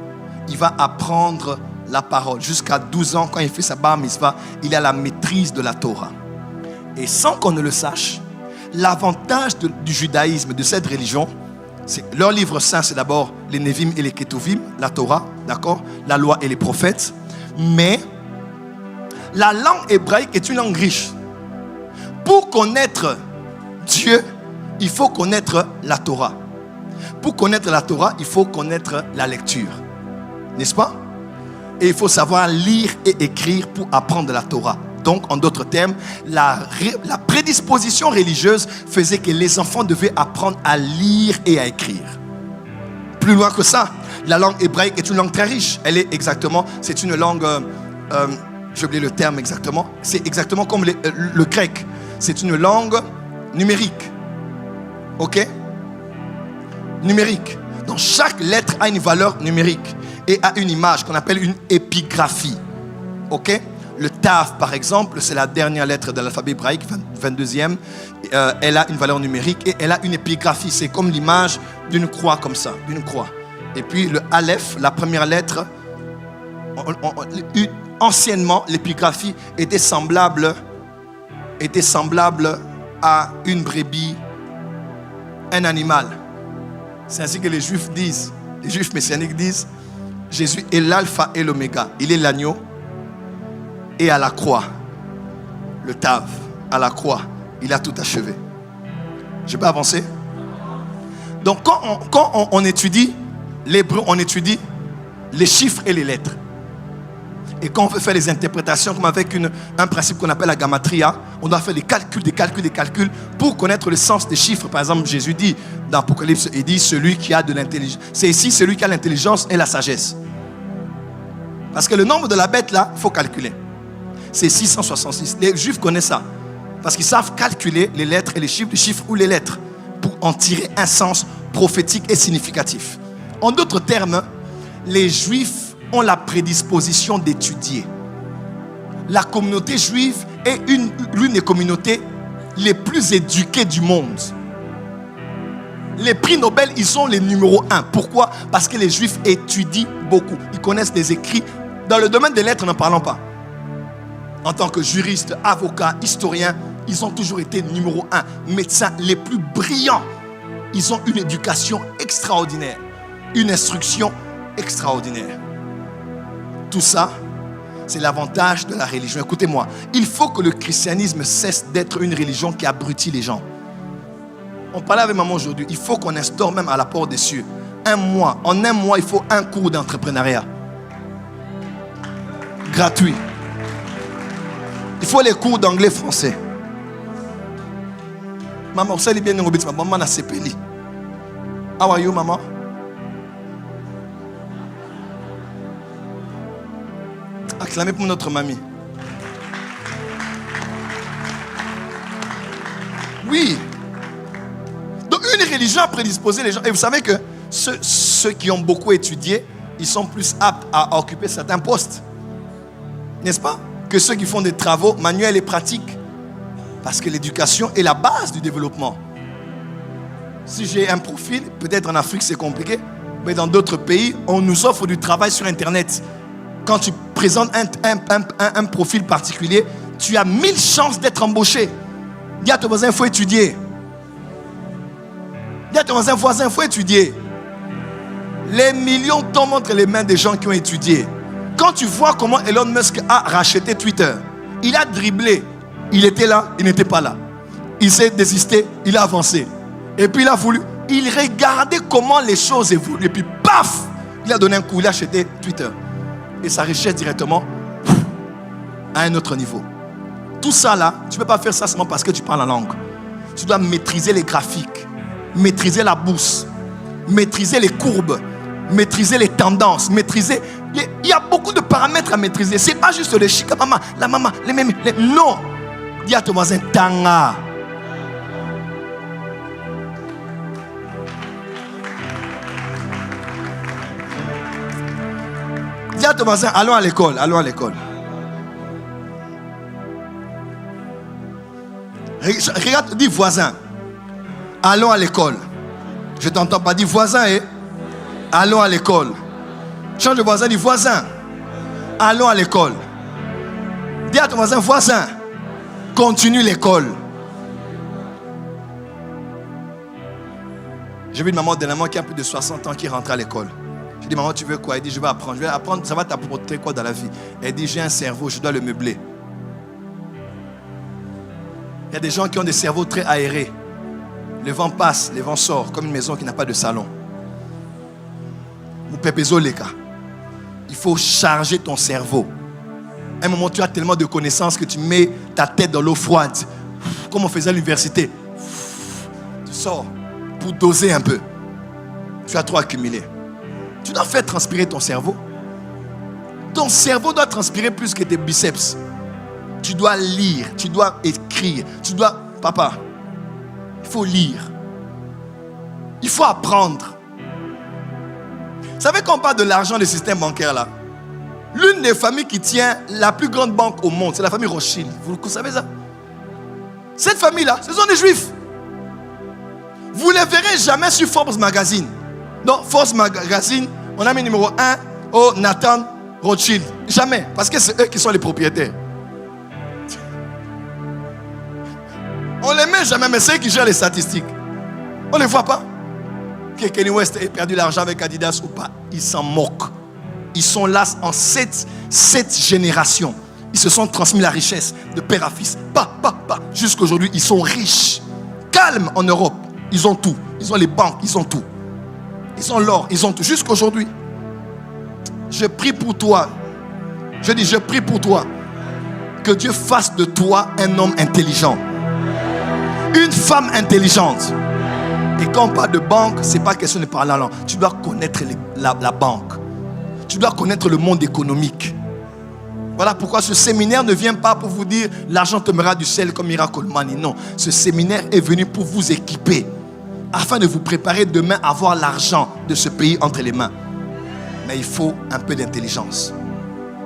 Il va apprendre la parole. Jusqu'à 12 ans, quand il fait sa bar mitzvah, il a la maîtrise de la Torah. Et sans qu'on ne le sache, l'avantage du judaïsme, de cette religion, c'est leur livre saint, c'est d'abord les Nevim et les Ketuvim, la Torah, d'accord, la loi et les prophètes. Mais la langue hébraïque est une langue riche. Pour connaître Dieu, il faut connaître la Torah. Pour connaître la Torah, il faut connaître la lecture. N'est-ce pas? Et il faut savoir lire et écrire pour apprendre la Torah. Donc, en d'autres termes, la prédisposition religieuse faisait que les enfants devaient apprendre à lire et à écrire. Plus loin que ça, la langue hébraïque est une langue très riche. C'est une langue, j'ai oublié le terme exactement, c'est exactement comme le grec. C'est une langue numérique. Ok? Numérique. Donc chaque lettre a une valeur numérique et a une image qu'on appelle une épigraphie. Ok? Le Tav, par exemple, c'est la dernière lettre de l'alphabet hébraïque, 22e. Elle a une valeur numérique et elle a une épigraphie. C'est comme l'image d'une croix comme ça, d'une croix. Et puis le Aleph, la première lettre, anciennement, l'épigraphie était semblable à une brebis, un animal. C'est ainsi que les Juifs disent, les Juifs messianiques disent, Jésus est l'alpha et l'oméga. Il est l'agneau. Et à la croix, le Tav, à la croix, il a tout achevé. Je peux avancer? Donc quand on étudie l'hébreu, on étudie les chiffres et les lettres. Et quand on veut faire les interprétations, comme avec un principe qu'on appelle la gamatria, on doit faire des calculs pour connaître le sens des chiffres. Par exemple, Jésus dit dans l'Apocalypse, il dit celui qui a de l'intelligence. C'est ici celui qui a l'intelligence et la sagesse. Parce que le nombre de la bête là, il faut calculer. C'est 666. Les Juifs connaissent ça. Parce qu'ils savent calculer les lettres et les chiffres ou les lettres pour en tirer un sens prophétique et significatif. En d'autres termes, les Juifs ont la prédisposition d'étudier. La communauté juive est l'une des communautés les plus éduquées du monde. Les prix Nobel, ils sont les numéros 1. Pourquoi? Parce que les Juifs étudient beaucoup. Ils connaissent les écrits. Dans le domaine des lettres, n'en parlons pas. En tant que juristes, avocats, historiens, ils ont toujours été numéro 1. Médecins les plus brillants. Ils ont une éducation extraordinaire. Une instruction extraordinaire. Tout ça, c'est l'avantage de la religion. Écoutez-moi, il faut que le christianisme cesse d'être une religion qui abrutit les gens. On parlait avec maman aujourd'hui, il faut qu'on instaure même à la porte des cieux. En un mois, il faut un cours d'entrepreneuriat. Gratuit. Il faut les cours d'anglais français. Maman, vous savez bien, maman a CPLI. How are you, maman? Acclamez pour notre mamie. Oui. Donc une religion a prédisposé les gens. Et vous savez que ceux qui ont beaucoup étudié, ils sont plus aptes à occuper certains postes. N'est-ce pas? Que ceux qui font des travaux manuels et pratiques. Parce que l'éducation est la base du développement. Si j'ai un profil, peut-être en Afrique c'est compliqué, mais dans d'autres pays, on nous offre du travail sur Internet. Quand tu présentes un profil particulier, tu as 1000 chances d'être embauché. Dis à ton voisin, il faut étudier. Dis à ton voisin, il faut étudier. Les millions tombent entre les mains des gens qui ont étudié. Quand tu vois comment Elon Musk a racheté Twitter, il a dribblé. Il était là, il n'était pas là. Il s'est désisté, il a avancé. Et puis il a voulu, il regardait comment les choses évoluent. Et puis paf, il a donné un coup, il a acheté Twitter. Et sa richesse directement à un autre niveau. Tout ça là, tu ne peux pas faire ça seulement parce que tu parles la langue. Tu dois maîtriser les graphiques, maîtriser la bourse, maîtriser les courbes, maîtriser les tendances, maîtriser... Il y a beaucoup de paramètres à maîtriser. Ce n'est pas juste les chics, la maman, les mêmes... Non. Dis à ton voisin, tanga. Dis à ton voisin, allons à l'école, allons à l'école. Regarde, dis voisin, allons à l'école. Je ne t'entends pas, dis voisin, allons à l'école. Change de voisin, dis voisin, allons à l'école. Dis à ton voisin, voisin, continue l'école. J'ai vu une maman dernièrement qui a plus de 60 ans qui rentre à l'école. Je dis, maman, tu veux quoi? Elle dit, je vais apprendre. Je vais apprendre, ça va t'apporter quoi dans la vie? Elle dit, j'ai un cerveau, je dois le meubler. Il y a des gens qui ont des cerveaux très aérés. Le vent passe, le vent sort, comme une maison qui n'a pas de salon. Il faut charger ton cerveau. À un moment, tu as tellement de connaissances que tu mets ta tête dans l'eau froide. Comme on faisait à l'université. Tu sors pour doser un peu. Tu as trop accumulé. Tu dois faire transpirer ton cerveau. Ton cerveau doit transpirer plus que tes biceps. Tu dois lire, tu dois écrire, tu dois... Papa, il faut lire. Il faut apprendre. Vous savez qu'on parle de l'argent des systèmes bancaires là? L'une des familles qui tient la plus grande banque au monde, c'est la famille Rothschild. Vous savez ça? Cette famille-là, ce sont des juifs. Vous ne les verrez jamais sur Forbes Magazine. Non, Forbes Magazine, on a mis numéro 1 au Nathan Rothschild. Jamais, parce que c'est eux qui sont les propriétaires. On ne les met jamais, mais c'est eux qui gèrent les statistiques. On ne les voit pas. Que Kanye West ait perdu l'argent avec Adidas ou pas, ils s'en moquent. Ils sont là en 7 générations. Ils se sont transmis la richesse de père à fils. Jusqu'à aujourd'hui, ils sont riches. Calme en Europe. Ils ont tout. Ils ont les banques, ils ont tout. Ils ont l'or, ils ont tout. Jusqu'à aujourd'hui. Je prie pour toi. Je dis, je prie pour toi. Que Dieu fasse de toi un homme intelligent. Une femme intelligente. Et quand on parle de banque, ce n'est pas question de parler la langue. Tu dois connaître la banque. Tu dois connaître le monde économique. Voilà pourquoi ce séminaire ne vient pas pour vous dire l'argent tombera du ciel comme Miracle Money. Non, ce séminaire est venu pour vous équiper afin de vous préparer demain à avoir l'argent de ce pays entre les mains. Mais il faut un peu d'intelligence.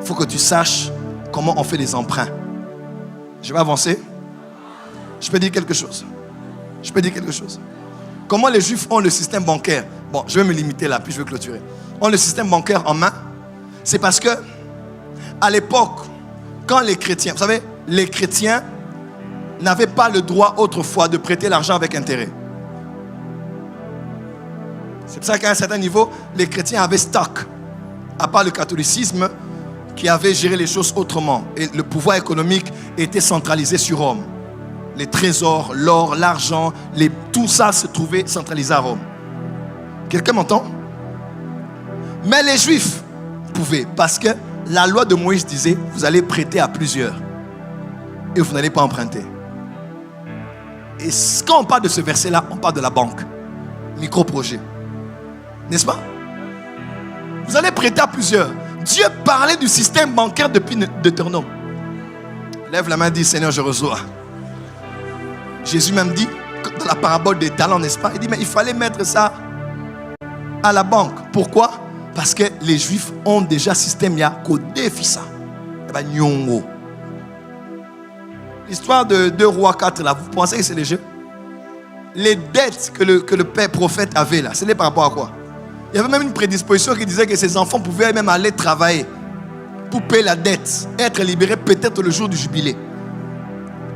Il faut que tu saches comment on fait des emprunts. Je vais avancer. Je peux dire quelque chose. Comment les Juifs ont le système bancaire? Bon, je vais me limiter là, puis je vais clôturer. Ont le système bancaire en main. C'est parce que à l'époque, quand les chrétiens, vous savez, les chrétiens n'avaient pas le droit autrefois de prêter l'argent avec intérêt. C'est pour ça qu'à un certain niveau, les chrétiens avaient stock. À part le catholicisme qui avait géré les choses autrement. Et le pouvoir économique était centralisé sur Rome. Les trésors, l'or, l'argent, tout ça se trouvait centralisé à Rome. Quelqu'un m'entend? Mais les Juifs pouvaient, parce que la loi de Moïse disait, vous allez prêter à plusieurs et vous n'allez pas emprunter. Et quand on parle de ce verset-là, on parle de la banque, micro-projet. N'est-ce pas? Vous allez prêter à plusieurs. Dieu parlait du système bancaire depuis Deutéronome. Lève la main et dis, Seigneur, je reçois. Jésus même dit, dans la parabole des talents, n'est-ce pas? Il dit, mais il fallait mettre ça à la banque. Pourquoi? Parce que les Juifs ont déjà système, il y a qu'au défi ça. L'histoire de 2 Rois 4, là, vous pensez que c'est léger? Les dettes que le père prophète avait là, c'était par rapport à quoi? Il y avait même une prédisposition qui disait que ses enfants pouvaient même aller travailler pour payer la dette, être libérés peut-être le jour du jubilé.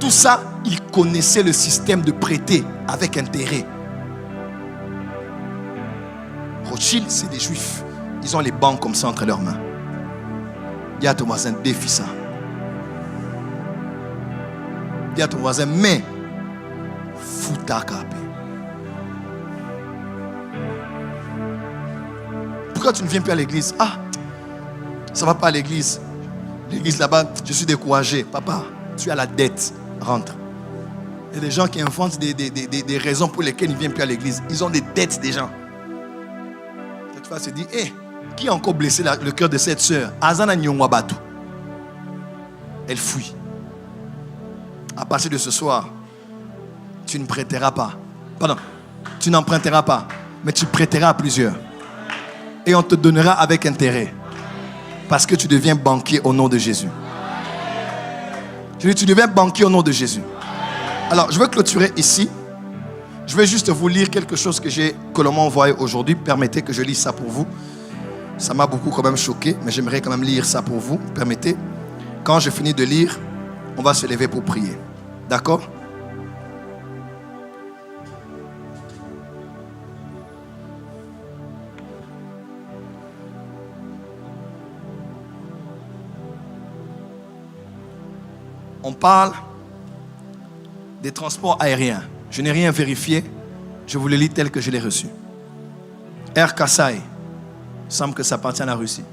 Tout ça, ils connaissaient le système de prêter avec intérêt. Rothschild, c'est des Juifs. Ils ont les banques comme ça entre leurs mains. Dis à ton voisin, défie ça. Dis à ton voisin, mais fouta capé. Pourquoi tu ne viens plus à l'église? Ah, ça ne va pas à l'église. L'église là-bas, je suis découragé. Papa, tu as la dette. Rentre. Il y a des gens qui inventent des raisons pour lesquelles ils ne viennent plus à l'église. Ils ont des dettes des gens. Tu vas se dire, qui a encore blessé le cœur de cette sœur? Azana Nyongwabatu. Elle fuit. À partir de ce soir, tu ne prêteras pas. Pardon, tu n'emprunteras pas, mais tu prêteras à plusieurs. Et on te donnera avec intérêt. Parce que tu deviens banquier au nom de Jésus. Je dis, tu deviens banquier au nom de Jésus. Alors, je vais clôturer ici. Je vais juste vous lire quelque chose que l'on m'a envoyé aujourd'hui. Permettez que je lise ça pour vous. Ça m'a beaucoup quand même choqué, mais j'aimerais quand même lire ça pour vous. Permettez. Quand je finis de lire, on va se lever pour prier. D'accord? On parle des transports aériens. Je n'ai rien vérifié. Je vous le lis tel que je l'ai reçu. Air Kasai. Il semble que ça appartient à la Russie.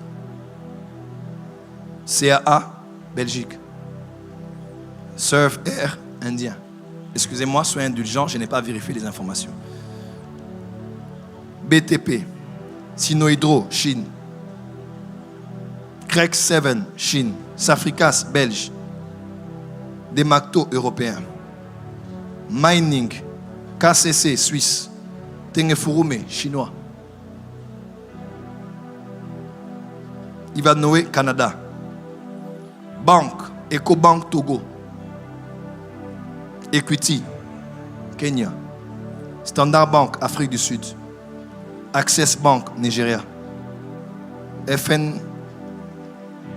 CAA, Belgique. Surf Air, Indien. Excusez-moi, soyez indulgents, je n'ai pas vérifié les informations. BTP, Sinohydro, Chine. Crex 7, Chine. Safricas, Belge. Demacto, européen. Mining, KCC, Suisse. Tengefurume, chinois. Ivanhoe, Canada. Banque, EcoBank, Togo. Equity, Kenya. Standard Bank, Afrique du Sud. Access Bank, Nigeria. FN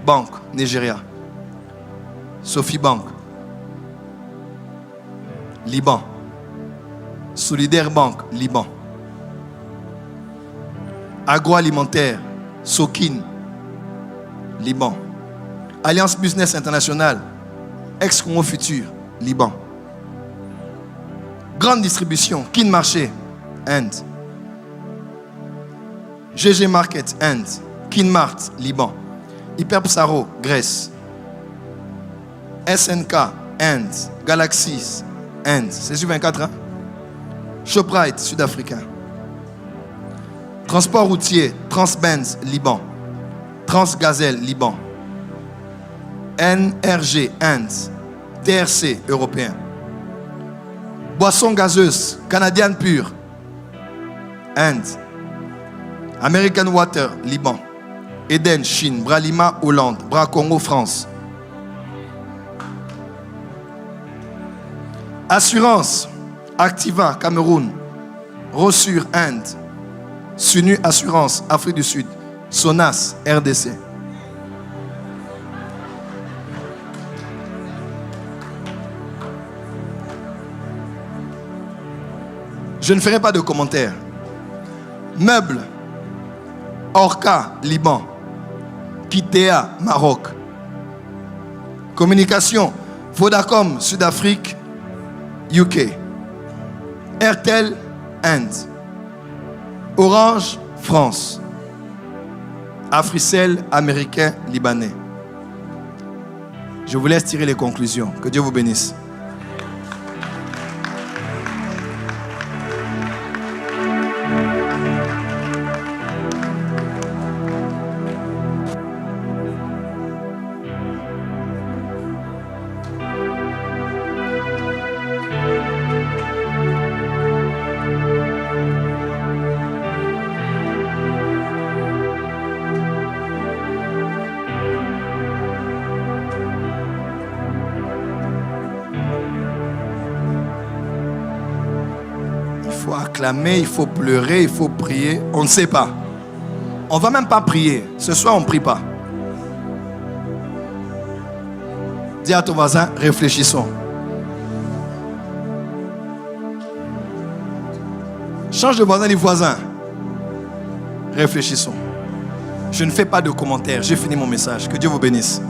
Bank, Nigeria. Sophie Bank, Liban. Solidaire Bank, Liban. Agroalimentaire, Sokin, Liban. Alliance Business International, Ex-Congo Futur, Liban. Grande distribution, Kin Marché, Inde. GG Market, Inde. Kin Mart, Liban. Hyperpsaro, Grèce. SNK, Inde. Galaxy, Inde. C'est sur 24, hein? Shoprite, sud-africain. Transport routier, Transbenz, Liban. Transgazelle, Liban. NRG, Inde. TRC, européen. Boisson gazeuse, Canadienne pure, Inde. American Water, Liban. Eden, Chine. Bralima, Hollande. Bras Congo, France. Assurance, Activa, Cameroun. Rossure, Inde. Sunu Assurance, Afrique du Sud. Sonas, RDC. Je ne ferai pas de commentaires. Meubles, Orca, Liban. Kitea, Maroc. Communication, Vodacom, Sud-Afrique, UK. Airtel, Inde. Orange, France. Africell, américain, libanais. Je vous laisse tirer les conclusions. Que Dieu vous bénisse. Il faut acclamer, il faut pleurer, il faut prier. On ne sait pas. On ne va même pas prier. Ce soir, on ne prie pas. Dis à ton voisin, réfléchissons. Change de voisin, dis voisin. Réfléchissons. Je ne fais pas de commentaires. J'ai fini mon message. Que Dieu vous bénisse.